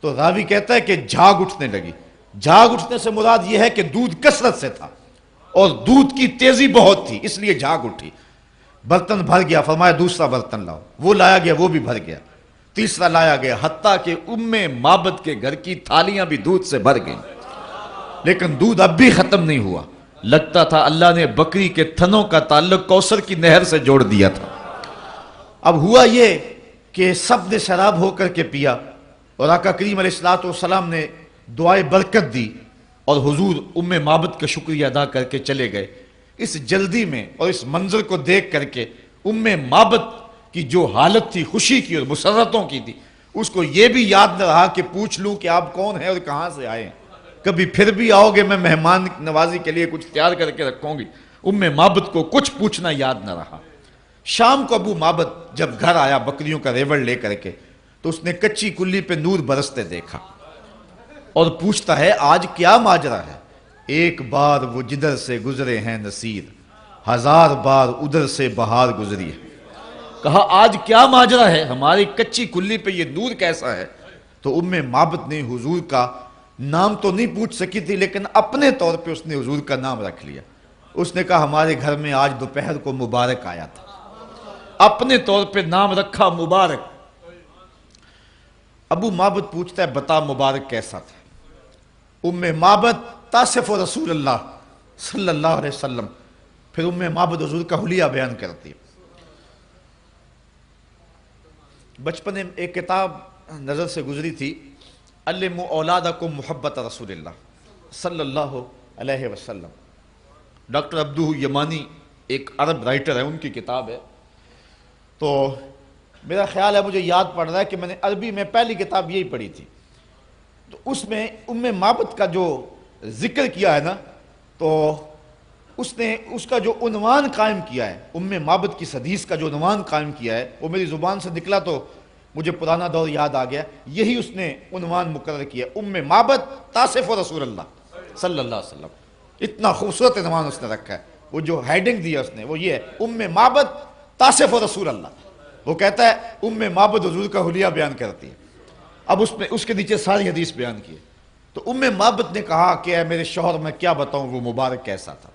تو راوی کہتا ہے کہ جھاگ اٹھنے لگی. جھاگ اٹھنے سے مراد یہ ہے کہ دودھ کثرت سے تھا اور دودھ کی تیزی بہت تھی, اس لیے جھاگ اٹھی. برتن بھر گیا. فرمایا دوسرا برتن لاؤ. وہ لایا گیا, وہ بھی بھر گیا. تیسرا لایا گیا, حتیٰ کہ معبد کے گھر کی تھالیاں بھی دودھ سے بھر گئیں. لیکن دودھ اب بھی ختم نہیں ہوا. لگتا تھا اللہ نے بکری کے تھنوں کا تعلق کوثر کی نہر سے جوڑ دیا تھا. اب ہوا یہ کہ سب نے شراب ہو کر کے پیا اور آقا کریم علیہ الصلوۃ والسلام نے دعائے برکت دی اور حضور معبد کا شکریہ ادا کر کے چلے گئے. اس جلدی میں اور اس منظر کو دیکھ کر کے معبد کی جو حالت تھی خوشی کی اور مسرتوں کی تھی, اس کو یہ بھی یاد نہ رہا کہ پوچھ لوں کہ آپ کون ہیں اور کہاں سے آئے ہیں. کبھی پھر بھی آؤ گے, میں مہمان نوازی کے لیے کچھ تیار کر کے رکھوں گی. معبد کو کچھ پوچھنا یاد نہ رہا. شام کو ابو معبد جب گھر آیا بکریوں کا ریوڑ لے کر کے, تو اس نے کچی کلی پہ نور برستے دیکھا اور پوچھتا ہے آج کیا ماجرا ہے. ایک بار وہ جدھر سے گزرے ہیں نصیر, 1000 بار ادھر سے بہار گزری ہے. کہا آج کیا ماجرا ہے, ہماری کچی کلی پہ یہ نور کیسا ہے. تو معبد نے حضور کا نام تو نہیں پوچھ سکی تھی, لیکن اپنے طور پہ اس نے حضور کا نام رکھ لیا. اس نے کہا ہمارے گھر میں آج دوپہر کو مبارک آیا تھا. اپنے طور پہ نام رکھا مبارک. ابو معبد پوچھتا ہے بتا مبارک کیسا تھا. معبد تاصف رسول اللہ صلی اللہ علیہ وسلم. پھر معبد حضور کا حلیہ بیان کرتی ہے. بچپن میں ایک کتاب نظر سے گزری تھی, علموا اولادکم محبت رسول اللہ صلی اللہ علیہ وسلم. ڈاکٹر عبدہ یمانی ایک عرب رائٹر ہے, ان کی کتاب ہے. تو میرا خیال ہے, مجھے یاد پڑ رہا ہے کہ میں نے عربی میں پہلی کتاب یہی پڑھی تھی. تو اس میں معبد کا جو ذکر کیا ہے نا, تو اس نے اس کا جو عنوان قائم کیا ہے, معبد کی حدیث کا جو عنوان قائم کیا ہے, وہ میری زبان سے نکلا تو مجھے پرانا دور یاد آ گیا. یہی اس نے عنوان مقرر کیا, معبد تاصف رسول اللہ صلی اللہ علیہ وسلم. اتنا خوبصورت عنوان اس نے رکھا ہے. وہ جو ہیڈنگ دیا اس نے وہ یہ ہے, معبد تاصف رسول اللہ. وہ کہتا ہے معبد حضور کا حلیہ بیان کرتی ہے. اب اس کے نیچے ساری حدیث بیان کی ہے. تو معبد نے کہا کہ اے میرے شوہر میں کیا بتاؤں وہ مبارک کیسا تھا.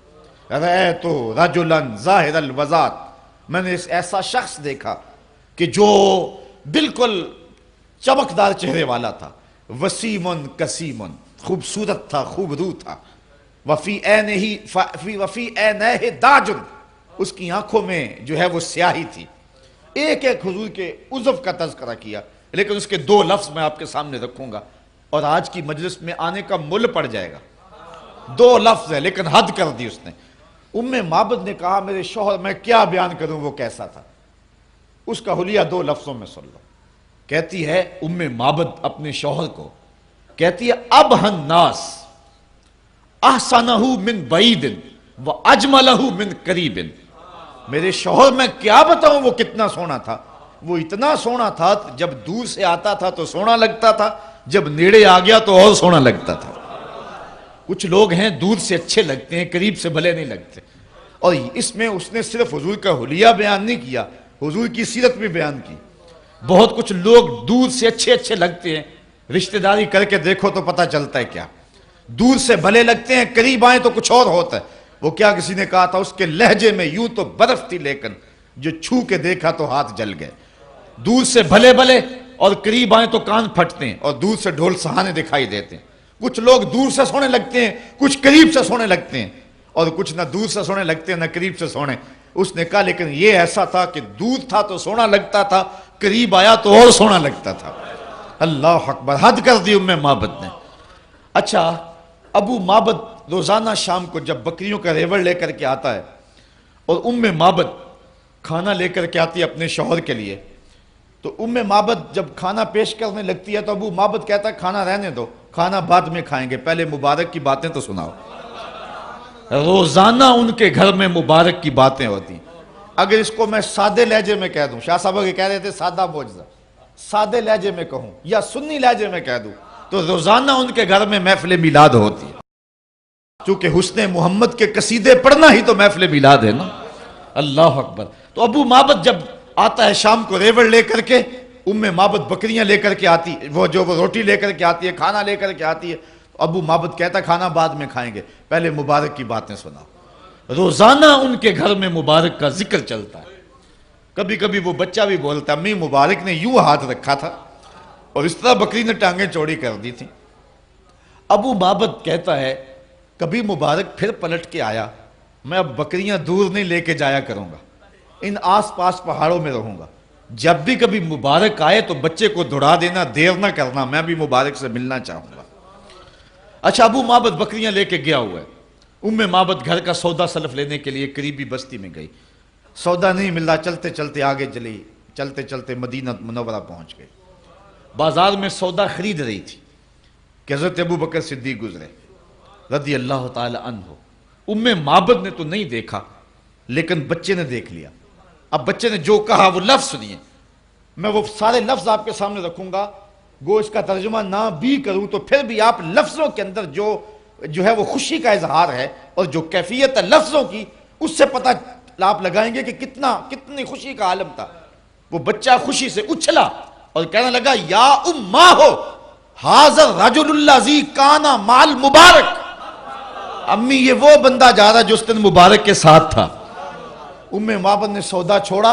رأیت رجلا ظاہر الوضاۃ, میں نے ایسا شخص دیکھا کہ جو بالکل چمکدار چہرے والا تھا. وسیمن کسیمن, خوبصورت تھا, خوبرو تھا. وفی عینہ داجن, اس کی آنکھوں میں جو ہے وہ سیاہی تھی. ایک ایک حضور کے عضو کا تذکرہ کیا, لیکن اس کے 2 لفظ میں آپ کے سامنے رکھوں گا اور آج کی مجلس میں آنے کا مل پڑ جائے گا. 2 لفظ ہے لیکن حد کر دی اس نے. معبد نے کہا میرے شوہر میں کیا بیان کروں وہ کیسا تھا. اس کا حلیہ 2 لفظوں میں سن لو. کہتی ہے معبد اپنے شوہر کو, کہتی ہے ابہن الناس احسنہ من بعید واجملہ من قریب. میرے شوہر میں کیا بتاؤں وہ کتنا سونا تھا. وہ اتنا سونا تھا جب دور سے آتا تھا تو سونا لگتا تھا, جب نیڑے آ گیا تو اور سونا لگتا تھا. کچھ لوگ ہیں دور سے اچھے لگتے ہیں, قریب سے بھلے نہیں لگتے. اور اس میں اس نے صرف حضور کا حلیہ بیان نہیں کیا, حضور کی سیرت بھی بیان کی. بہت کچھ لوگ دور سے اچھے لگتے ہیں, رشتہ داری کر کے دیکھو تو پتہ چلتا ہے کیا. دور سے بھلے لگتے ہیں, قریب آئیں تو کچھ اور ہوتا ہے. وہ کیا کسی نے کہا تھا, اس کے لہجے میں یوں تو برف تھی لیکن جو چھو کے دیکھا تو ہاتھ جل گئے. دور سے بھلے اور قریب آئیں تو کان پھٹتے ہیں, اور دور سے ڈھول سہانے دکھائی دیتے ہیں. کچھ لوگ دور سے سونے لگتے ہیں, کچھ قریب سے سونے لگتے ہیں, اور کچھ نہ دور سے سونے لگتے ہیں نہ قریب سے سونے. اس نے کہا لیکن یہ ایسا تھا کہ دور تھا تو سونا لگتا تھا, قریب آیا تو اور سونا لگتا تھا. اللہ اکبر, حد کر دی معبد نے. اچھا, ابو معبد روزانہ شام کو جب بکریوں کا ریوڑ لے کر کے آتا ہے اور معبد کھانا لے کر کے آتی ہے اپنے شوہر کے لیے, تو معبد جب کھانا پیش کرنے لگتی ہے تو ابو معبد کہتا ہے کھانا رہنے دو، کھانا بعد میں کھائیں گے، پہلے مبارک کی باتیں تو سناؤ۔ روزانہ ان کے گھر میں مبارک کی باتیں ہوتی ہیں۔ اگر اس کو میں سادے لہجے میں کہہ دوں، شاہ صاحب کے کہہ رہے تھے سادہ معجزہ، سادے لہجے میں کہوں یا سنی لہجے میں کہہ دوں تو روزانہ ان کے گھر میں محفل میلاد ہوتی ہے، چونکہ حسن محمد کے قصیدے پڑھنا ہی تو محفل میلاد ہے نا۔ اللہ اکبر۔ تو ابو معبد جب آتا ہے شام کو ریوڑ لے کر کے، معبد بکریاں لے کر کے آتی، وہ روٹی لے کر کے آتی ہے، کھانا لے کر کے آتی ہے، ابو معبد کہتا ہے کھانا بعد میں کھائیں گے، پہلے مبارک کی باتیں سناؤ۔ روزانہ ان کے گھر میں مبارک کا ذکر چلتا ہے۔ کبھی کبھی وہ بچہ بھی بولتا ہے امی مبارک نے یوں ہاتھ رکھا تھا اور اس طرح بکری نے ٹانگیں چوڑی کر دی تھی۔ ابو معبد کہتا ہے کبھی مبارک پھر پلٹ کے آیا، میں اب بکریاں دور نہیں لے کے جایا کروں گا، ان آس پاس پہاڑوں میں رہوں گا، جب بھی کبھی مبارک آئے تو بچے کو دوڑا دینا، دیر نہ کرنا، میں بھی مبارک سے ملنا چاہوں گا۔ اچھا، ابو معبد بکریاں لے کے گیا ہوا ہے، معبد گھر کا سودا سلف لینے کے لیے قریبی بستی میں گئی، سودا نہیں مل رہا، چلتے چلتے آگے چلی، چلتے چلتے مدینہ منورہ پہنچ گئے۔ بازار میں سودا خرید رہی تھی کہ حضرت ابو بکر صدیق گزرے رضی اللہ تعالی عنہ۔ معبد نے تو نہیں دیکھا لیکن بچے نے دیکھ لیا۔ اب بچے نے جو کہا وہ لفظ سنیے، میں وہ سارے لفظ آپ کے سامنے رکھوں گا، گو اس کا ترجمہ نہ بھی کروں تو پھر بھی آپ لفظوں کے اندر جو ہے وہ خوشی کا اظہار ہے اور جو کیفیت ہے لفظوں کی، اس سے پتہ آپ لگائیں گے کہ کتنی خوشی کا عالم تھا۔ وہ بچہ خوشی سے اچھلا اور کہنے لگا یا اماں ہو حاضر رجل الذی کانا مال مبارک، امی یہ وہ بندہ جا رہا جو اس دن مبارک کے ساتھ تھا۔ معبد نے سودا چھوڑا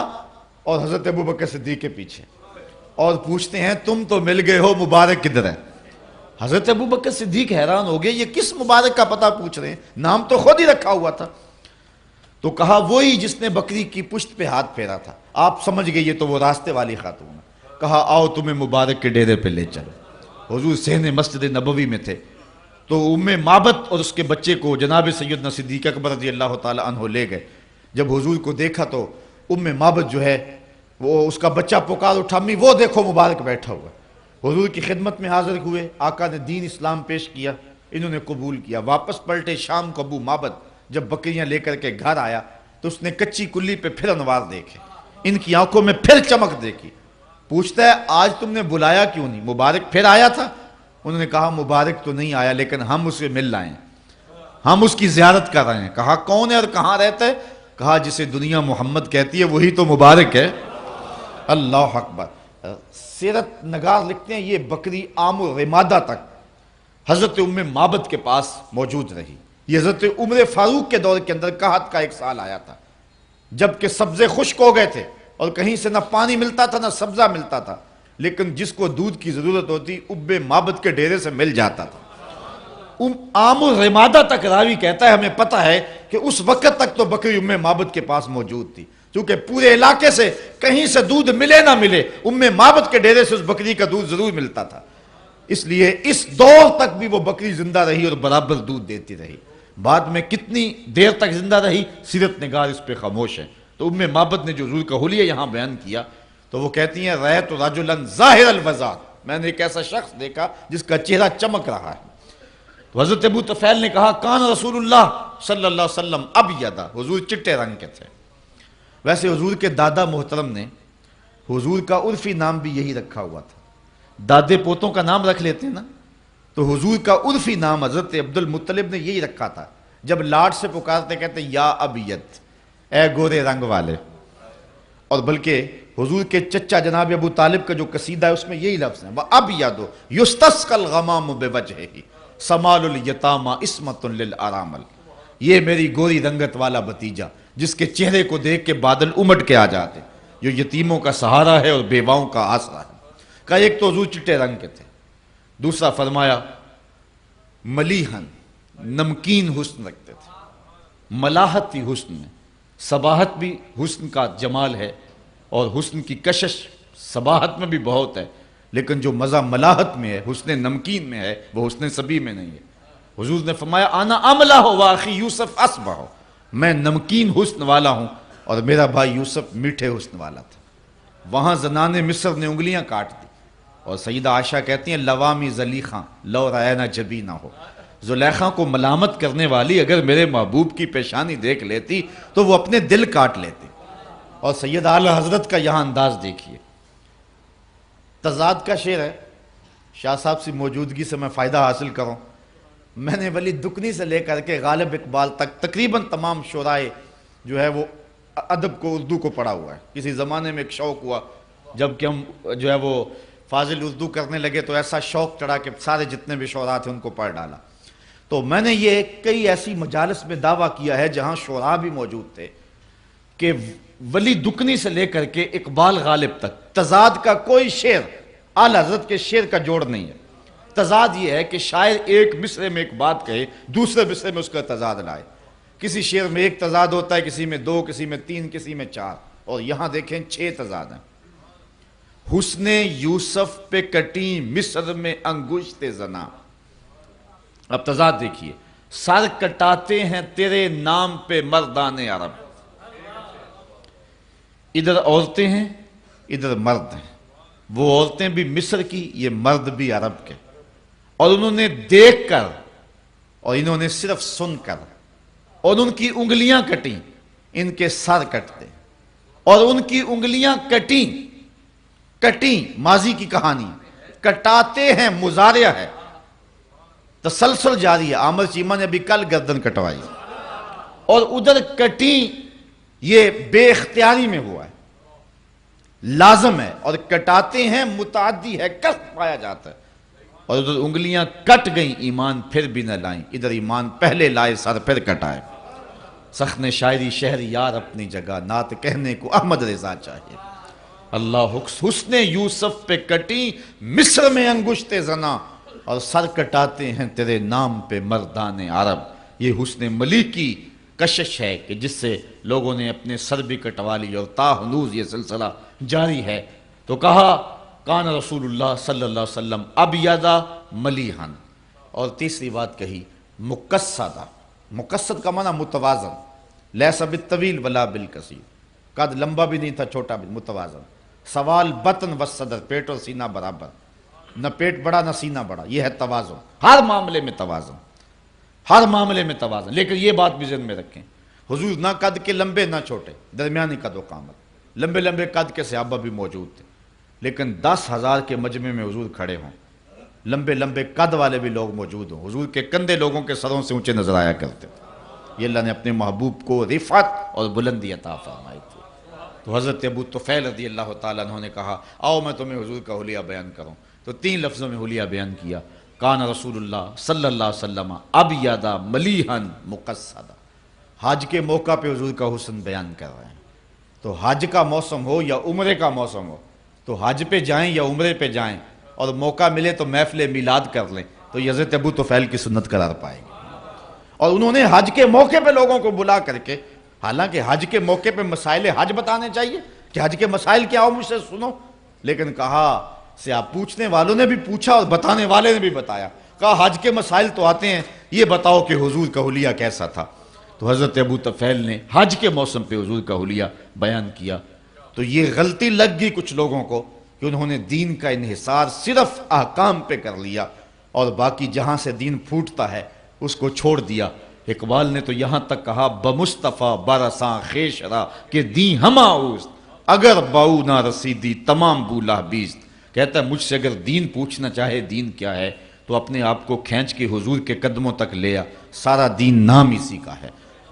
اور حضرت ابو بکر صدیق کے پیچھے، اور پوچھتے ہیں تم تو مل گئے ہو، مبارک کدھر ہے؟ حضرت ابو بکر صدیق حیران ہو گئے، یہ کس مبارک کا پتہ پوچھ رہے ہیں، نام تو خود ہی رکھا ہوا تھا۔ تو کہا وہی جس نے بکری کی پشت پہ ہاتھ پھیرا تھا، آپ سمجھ گئے یہ تو وہ راستے والی خاتون ہے۔ کہا آؤ تمہیں مبارک کے ڈیرے پہ لے چلو۔ حضور صحن مسجد نبوی میں تھے تو معبد اور اس کے بچے کو جناب سیدنا صدیق اکبر رضی اللہ تعالی عنہ لے گئے۔ جب حضور کو دیکھا تو معبد جو ہے وہ اس کا بچہ پکار اٹھا، امی وہ دیکھو مبارک بیٹھا ہوا۔ حضور کی خدمت میں حاضر ہوئے، آقا نے دین اسلام پیش کیا، انہوں نے قبول کیا۔ واپس پلٹے شام کو ابو معبد جب بکریاں لے کر کے گھر آیا تو اس نے کچی کلی پہ پھر انوار دیکھے، ان کی آنکھوں میں پھر چمک دیکھی۔ پوچھتا ہے آج تم نے بلایا کیوں نہیں، مبارک پھر آیا تھا؟ انہوں نے کہا مبارک تو نہیں آیا لیکن ہم اسے مل رہے ہیں، ہم اس کی زیارت کر رہے ہیں۔ کہا کون ہے اور کہاں رہتا ہے؟ کہا جسے دنیا محمد کہتی ہے وہی تو مبارک ہے۔ اللہ اکبر۔ سیرت نگار لکھتے ہیں یہ بکری عام الرمادہ تک حضرت معبد کے پاس موجود رہی۔ یہ حضرت عمر فاروق کے دور کے اندر قحط کا ایک سال آیا تھا، جبکہ سبزے خشک ہو گئے تھے اور کہیں سے نہ پانی ملتا تھا نہ سبزہ ملتا تھا، لیکن جس کو دودھ کی ضرورت ہوتی معبد کے ڈیرے سے مل جاتا تھا۔ عام الرمادہ تک راوی کہتا ہے ہمیں پتہ ہے کہ اس وقت تک تو بکری معبد کے پاس موجود تھی، چونکہ پورے علاقے سے کہیں سے دودھ ملے نہ ملے معبد کے ڈیرے سے اس بکری کا دودھ ضرور ملتا تھا، اس لیے اس دور تک بھی وہ بکری زندہ رہی اور برابر دودھ دیتی رہی۔ بعد میں کتنی دیر تک زندہ رہی سیرت نگار اس پہ خاموش ہے۔ تو معبد نے جو حضور کا حلیہ یہاں بیان کیا تو وہ کہتی ہیں رأیت رجلا ظاہر الوضاحت، میں نے ایک ایسا شخص دیکھا جس کا چہرہ چمک رہا ہے۔ تو حضرت ابو طفیل نے کہا کان رسول اللہ صلی اللہ علیہ وسلم ابیض، حضور چٹے رنگ کے تھے۔ ویسے حضور کے دادا محترم نے حضور کا عرفی نام بھی یہی رکھا ہوا تھا، دادے پوتوں کا نام رکھ لیتے ہیں نا، تو حضور کا عرفی نام حضرت عبد المطلب نے یہی رکھا تھا۔ جب لاڈ سے پکارتے کہتے یا ابیض، اے گورے رنگ والے، اور بلکہ حضور کے چچا جناب ابو طالب کا جو قصیدہ ہے اس میں یہی لفظ ہیں وَأَبْيَضُ يُسْتَسْقَى الْغَمَامُ بِوَجْهِهِ سَمَالُ الْيَتَامَى عِصْمَةٌ لِلْأَرَامِلِ، یہ میری گوری رنگت والا بھتیجا جس کے چہرے کو دیکھ کے بادل امٹ کے آ جاتے، جو یتیموں کا سہارا ہے اور بیواؤں کا آسرا ہے۔ کہ ایک تو حضور چٹے رنگ کے تھے، دوسرا فرمایا ملیحن، نمکین حسن رکھتے تھے، ملاحت تھی حسن میں، صباحت بھی حسن کا جمال ہے اور حسن کی کشش صباحت میں بھی بہت ہے، لیکن جو مزہ ملاحت میں ہے، حسن نمکین میں ہے، وہ حسن صبی میں نہیں ہے۔ حضور نے فرمایا انا املا ہو واخی یوسف اصبح ہو، میں نمکین حسن والا ہوں اور میرا بھائی یوسف میٹھے حسن والا تھا۔ وہاں زنان مصر نے انگلیاں کاٹ دی، اور سیدہ عائشہ کہتی ہیں لوامی زلیخاں لو راینا جبی نہ ہو، زلیخا کو ملامت کرنے والی اگر میرے محبوب کی پیشانی دیکھ لیتی تو وہ اپنے دل کاٹ لیتے۔ اور سید اعلی حضرت کا یہاں انداز دیکھیے، تضاد کا شعر ہے، شاہ صاحب سے موجودگی سے میں فائدہ حاصل کروں، میں نے ولی دکنی سے لے کر کے غالب اقبال تک تقریباً تمام شعرائے جو ہے وہ ادب کو، اردو کو پڑھا ہوا ہے۔ کسی زمانے میں ایک شوق ہوا جب کہ ہم جو ہے وہ فاضل اردو کرنے لگے تو ایسا شوق چڑھا کہ سارے جتنے بھی شعراء تھے ان کو پڑھ ڈالا۔ تو میں نے یہ کئی ایسی مجالس میں دعویٰ کیا ہے جہاں شعراء بھی موجود تھے کہ ولی دکنی سے لے کر کے اقبال غالب تک تضاد کا کوئی شعر اعلی حضرت کے شعر کا جوڑ نہیں ہے۔ تضاد یہ ہے کہ شاعر ایک مصرے میں ایک بات کہے، دوسرے مصرے میں اس کا تضاد لائے۔ کسی شعر میں ایک تضاد ہوتا ہے، کسی میں دو، کسی میں تین، کسی میں چار، اور یہاں دیکھیں 6 تضاد ہیں۔ حسن یوسف پہ کٹی مصر میں انگشت زنا، اب تضاد دیکھیے، سر کٹاتے ہیں تیرے نام پہ مردان عرب، ادھر عورتیں ہیں ادھر مرد ہیں، وہ عورتیں بھی مصر کی، یہ مرد بھی عرب کے، اور انہوں نے دیکھ کر اور انہوں نے صرف سن کر، اور ان کی انگلیاں کٹیں، ان کے سر کٹتے، اور ان کی انگلیاں کٹیں ماضی کی کہانی، کٹاتے ہیں مضارع ہے، تسلسل جاری ہے، عامر چیمہ نے ابھی کل گردن کٹوائی، اور ادھر کٹیں یہ بے اختیاری میں ہوا ہے، لازم ہے، اور کٹاتے ہیں متعدی ہے، قصد پایا جاتا ہے، اور ادھر انگلیاں کٹ گئیں ایمان پھر بھی نہ لائیں، ادھر ایمان پہلے لائے سر پھر کٹائے۔ سخن شاعری شہر یار اپنی جگہ، نعت کہنے کو احمد رضا چاہیے۔ اللہ حسن یوسف پہ کٹی مصر میں انگشت زنا، اور سر کٹاتے ہیں تیرے نام پہ مردان عرب۔ یہ حسن ملیک کی کشش ہے کہ جس سے لوگوں نے اپنے سر بھی کٹوا لی، اور تا ہنوز یہ سلسلہ جاری ہے۔ تو کہا کان رسول اللہ صلی اللہ علیہ وسلم ابیض ملیحن، اور تیسری بات کہی مقصدہ، مقصد کا معنی متوازن، لیس بالطویل ولا بالقصیر، قد لمبا بھی نہیں تھا چھوٹا بھی، متوازن، سوال بطن و صدر، پیٹ اور سینہ برابر، نہ پیٹ بڑا نہ سینہ بڑا، یہ ہے توازن، ہر معاملے میں توازن، ہر معاملے میں توازن۔ لیکن یہ بات بھی ذہن میں رکھیں، حضور نہ قد کے لمبے نہ چھوٹے، درمیانی قد و قامت، لمبے لمبے قد کے صحابہ بھی موجود تھے، لیکن 10,000 کے مجمع میں حضور کھڑے ہوں، لمبے لمبے قد والے بھی لوگ موجود ہوں، حضور کے کندھے لوگوں کے سروں سے اونچے نظر آیا کرتے تھے۔ یہ اللہ نے اپنے محبوب کو رفعت اور بلندی عطا فرمائی تھی۔ تو حضرت ابو طفیل رضی اللہ تعالیٰ عنہ نے کہا آؤ میں تمہیں حضور کا حلیہ بیان کروں، تو 3 لفظوں میں حلیہ بیان کیا، کان رسول اللہ صلی اللہ علیہ وسلم ابیض ملیحن مقصدہ۔ حج کے موقع پہ حضور کا حسن بیان کر رہے ہیں، تو حج کا موسم ہو یا عمرے کا موسم ہو، تو حج پہ جائیں یا عمرے پہ جائیں، اور موقع ملے تو محفل میلاد کر لیں، تو یہ حضرت ابو طفیل کی سنت قرار پائے گی۔ اور انہوں نے حج کے موقع پہ لوگوں کو بلا کر کے، حالانکہ حج کے موقع پہ مسائل حج بتانے چاہیے کہ حج کے مسائل کیا ہو مجھ سے سنو، لیکن کہا سے آپ پوچھنے والوں نے بھی پوچھا اور بتانے والے نے بھی بتایا، کہا حج کے مسائل تو آتے ہیں، یہ بتاؤ کہ حضور کا حلیہ کیسا تھا۔ تو حضرت ابو طفیل نے حج کے موسم پہ حضور کا حلیہ بیان کیا۔ تو یہ غلطی لگ گئی کچھ لوگوں کو کہ انہوں نے دین کا انحصار صرف احکام پہ کر لیا، اور باقی جہاں سے دین پھوٹتا ہے اس کو چھوڑ دیا۔ اقبال نے تو یہاں تک کہا بمصطفیٰ برساں خیشرا کہ دی ہما اوست، اگر باؤ نہ رسیدی تمام بولا بیست۔ کہتا ہے مجھ سے اگر دین پوچھنا چاہے دین کیا ہے تو اپنے آپ کو کھینچ کے حضور کے قدموں تک لے آ، سارا دین نام اسی کا ہے،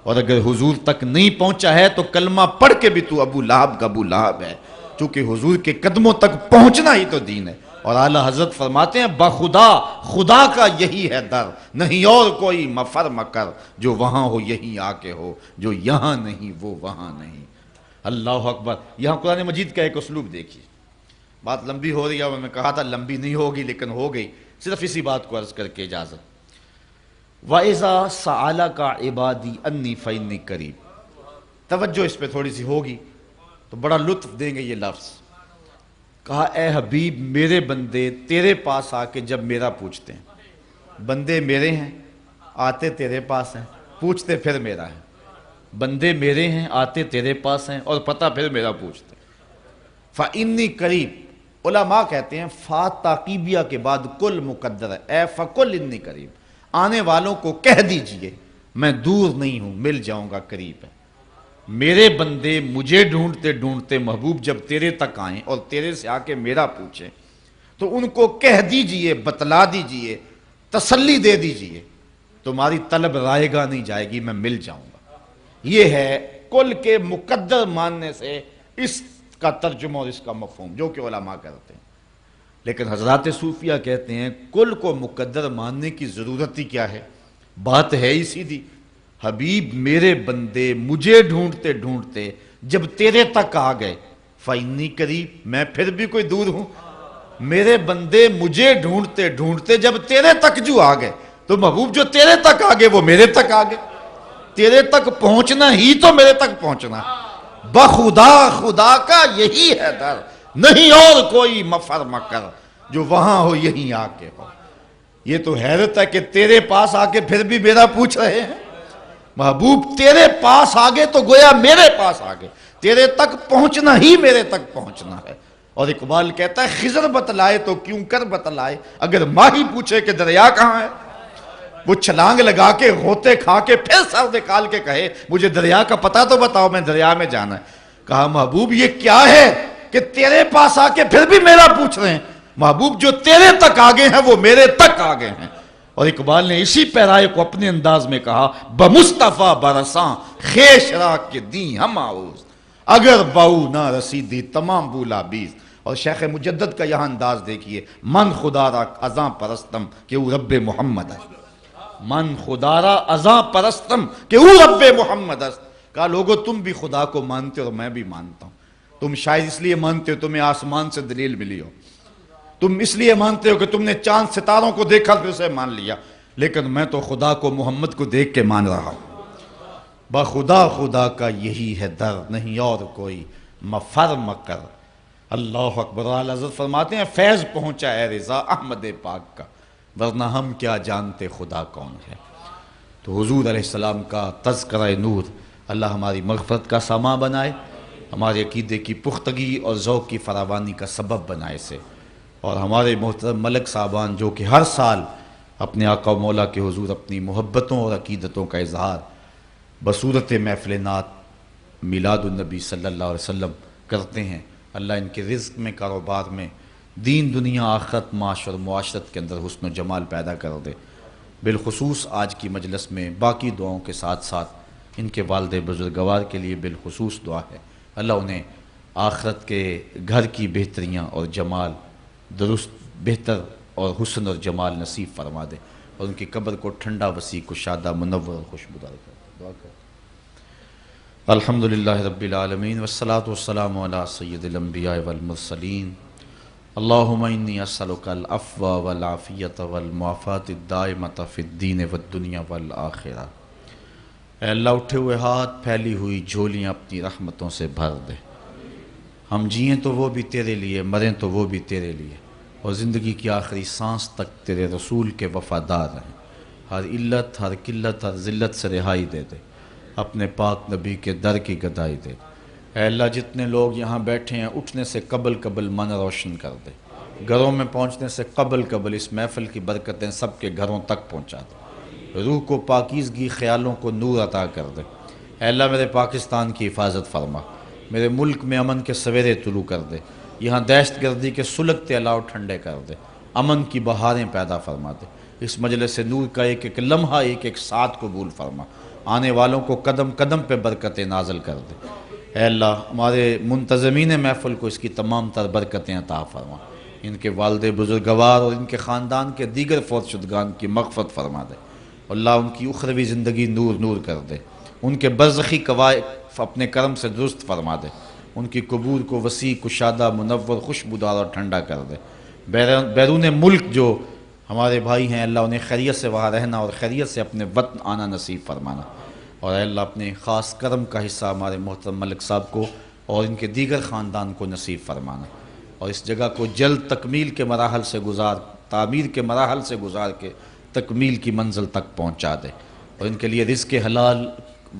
اور اگر حضور تک نہیں پہنچا ہے تو کلمہ پڑھ کے بھی تو ابو لہب کا ابو لہب ہے، چونکہ حضور کے قدموں تک پہنچنا ہی تو دین ہے۔ اور اعلیٰ حضرت فرماتے ہیں بخدا خدا کا یہی ہے در، نہیں اور کوئی مفر مکر، جو وہاں ہو یہیں آ کے ہو، جو یہاں نہیں وہ وہاں نہیں۔ اللہ اکبر۔ یہاں قرآن مجید کا ایک اسلوب دیکھیے، بات لمبی ہو رہی ہے، اور میں کہا تھا لمبی نہیں ہوگی لیکن ہو گئی، صرف اسی بات کو عرض کر کے اجازت۔ وَإِذَا سَأَلَكَ عِبَادِي أَنِّي فَإِنِّي قَرِيبٌ، توجہ اس پہ تھوڑی سی ہوگی تو بڑا لطف دیں گے یہ لفظ۔ کہا اے حبیب میرے بندے تیرے پاس آ کے جب میرا پوچھتے ہیں، بندے میرے ہیں آتے تیرے پاس ہیں، پوچھتے پھر میرا ہے، بندے میرے ہیں آتے تیرے پاس ہیں اور پتہ پھر میرا پوچھتے ہیں۔ فَإِنِّي قریب، علماء کہتے ہیں فا تاقیبیہ کے بعد کل مقدر ہے، اے فَقُلْ إِنِّي قریب، آنے والوں کو کہہ دیجئے میں دور نہیں ہوں، مل جاؤں گا، قریب ہے۔ میرے بندے مجھے ڈھونڈتے ڈھونڈتے محبوب جب تیرے تک آئیں اور تیرے سے آ کے میرا پوچھیں تو ان کو کہہ دیجئے، بتلا دیجئے، تسلی دے دیجئے، تمہاری طلب رائے گاہ نہیں جائے گی، میں مل جاؤں گا۔ یہ ہے کل کے مقدر ماننے سے اس کا ترجمہ اور اس کا مفہوم جو کہ علماء کرتے ہیں۔ لیکن حضرات صوفیہ کہتے ہیں کل کو مقدر ماننے کی ضرورت ہی کیا ہے؟ بات ہے ہی سیدھی، حبیب میرے بندے مجھے ڈھونڈتے ڈھونڈتے جب تیرے تک آ گئے، فَإِنِّي قریب، میں پھر بھی کوئی دور ہوں؟ میرے بندے مجھے ڈھونڈتے ڈھونڈتے جب تیرے تک جو آ گئے، تو محبوب جو تیرے تک آ گئے وہ میرے تک آ گئے۔ تیرے تک پہنچنا ہی تو میرے تک پہنچنا، بخدا خدا کا یہی ہے در، نہیں اور کوئی مفر مکر، جو وہاں ہو یہیں آ کے ہو۔ یہ تو حیرت ہے کہ تیرے پاس آ کے پھر بھی میرا پوچھ رہے ہیں۔ محبوب تیرے پاس آگے تو گویا میرے پاس آگے، تیرے تک پہنچنا ہی میرے تک پہنچنا ہے۔ اور اقبال کہتا ہے خضر بتلائے تو کیوں کر بتلائے، اگر ماہی پوچھے کہ دریا کہاں ہے، وہ چھلانگ لگا کے غوطے کھا کے پھر سر نکال کے کہے مجھے دریا کا پتہ تو بتاؤ، میں دریا میں جانا ہے۔ کہا محبوب یہ کیا ہے کہ تیرے پاس آ کے پھر بھی میرا پوچھ رہے ہیں؟ محبوب جو تیرے تک آگے ہیں وہ میرے تک آگے ہیں۔ اور اقبال نے اسی پیرائے کو اپنے انداز میں کہا بمصطفیٰ برساں خیش را کے دیں ہم آؤز، اگر باؤ نہ رسیدی تمام بولا بیز۔ اور شیخ مجدد کا یہاں انداز دیکھیے، من خدا را ازاں پرستم کہ او رب محمد ہے، من خدا را ازاں پرستم کہ او رب محمد ہے۔ کہا لوگو تم بھی خدا کو مانتے ہو اور میں بھی مانتا ہوں، تم شاید اس لیے مانتے ہو تمہیں آسمان سے دلیل ملی ہو، تم اس لیے مانتے ہو کہ تم نے چاند ستاروں کو دیکھا پھر اسے مان لیا، لیکن میں تو خدا کو محمد کو دیکھ کے مان رہا ہوں۔ بخدا خدا کا یہی ہے در، نہیں اور کوئی مفر مکر۔ اللہ اکبر۔ اعلیٰ حضرت فرماتے ہیں فیض پہنچا ہے رضا احمد پاک کا، ورنہ ہم کیا جانتے خدا کون ہے۔ تو حضور علیہ السلام کا تذکرہ نور اللہ ہماری مغفرت کا سامان بنائے، ہمارے عقیدے کی پختگی اور ذوق کی فراوانی کا سبب بنائے سے، اور ہمارے محترم ملک صاحبان جو کہ ہر سال اپنے آقا و مولا کے حضور اپنی محبتوں اور عقیدتوں کا اظہار بصورت محفل نعت میلاد النبی صلی اللہ علیہ وسلم کرتے ہیں، اللہ ان کے رزق میں، کاروبار میں، دین دنیا آخرت معاش اور معاشرت کے اندر حسن و جمال پیدا کر دے۔ بالخصوص آج کی مجلس میں باقی دعاؤں کے ساتھ ساتھ ان کے والد بزرگوار کے لیے بالخصوص دعا ہے، اللہ انہیں آخرت کے گھر کی بہتریاں اور جمال درست بہتر اور حسن اور جمال نصیب فرما دے، اور ان کی قبر کو ٹھنڈا وسیع کشادہ منور اور خوشبودار کر دے۔ دعا کر الحمدللہ رب العالمین والصلاة والسلام علی سید الانبیاء والمرسلین، اللہم انی اسألک العفو والعافیت والمعافات الدائمۃ فی الدین والدنیا والآخرہ۔ اے اللہ اٹھے ہوئے ہاتھ پھیلی ہوئی جھولیاں اپنی رحمتوں سے بھر دے، ہم جئیں تو وہ بھی تیرے لیے، مریں تو وہ بھی تیرے لیے، اور زندگی کی آخری سانس تک تیرے رسول کے وفادار رہیں، ہر علت ہر قلت ہر ذلت سے رہائی دے دے، اپنے پاک نبی کے در کی گدائی دے۔ اے اللہ جتنے لوگ یہاں بیٹھے ہیں اٹھنے سے قبل من روشن کر دے، گھروں میں پہنچنے سے قبل اس محفل کی برکتیں سب کے گھروں تک پہنچا دے، روح کو پاکیزگی، خیالوں کو نور عطا کر دے۔ اے اللہ میرے پاکستان کی حفاظت فرما، میرے ملک میں امن کے سویرے طلوع کر دے، یہاں دہشت گردی کے سلگتے علاؤ ٹھنڈے کر دے، امن کی بہاریں پیدا فرما دے، اس مجلس نور کا ایک ایک لمحہ ایک ایک ساتھ قبول فرما، آنے والوں کو قدم قدم پہ برکتیں نازل کر دے۔ اے اللہ ہمارے منتظمین محفل کو اس کی تمام تر برکتیں عطا فرما، ان کے والد بزرگوار اور ان کے خاندان کے دیگر فوت شدگان کی مغفرت فرما دے، اللہ ان کی اخروی زندگی نور کر دے، ان کے برزخی قوائف اپنے کرم سے درست فرما دے، ان کی قبور کو وسیع کشادہ منور خوشبودار اور ٹھنڈا کر دے۔ بیرون ملک جو ہمارے بھائی ہیں اللہ انہیں خیریت سے وہاں رہنا اور خیریت سے اپنے وطن آنا نصیب فرمانا، اور اے اللہ اپنے خاص کرم کا حصہ ہمارے محترم ملک صاحب کو اور ان کے دیگر خاندان کو نصیب فرمانا، اور اس جگہ کو جلد تکمیل کے مراحل سے تعمیر کے مراحل سے گزار کے تکمیل کی منزل تک پہنچا دے، اور ان کے لیے رزق حلال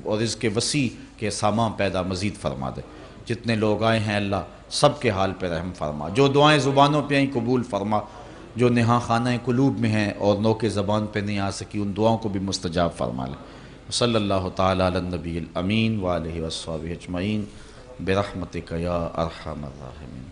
اور رزق وسیع کے سامان پیدا مزید فرما دے۔ جتنے لوگ آئے ہیں اللہ سب کے حال پہ رحم فرما، جو دعائیں زبانوں پہ آئیں قبول فرما، جو نہا خانہ قلوب میں ہیں اور نو کے زبان پہ نہیں آ سکی ان دعاؤں کو بھی مستجاب فرما لے۔ صلی اللہ تعالی علی النبی الامین وآلہ وصحبہ اجمعین برحمتک یا ارحم الراحمین۔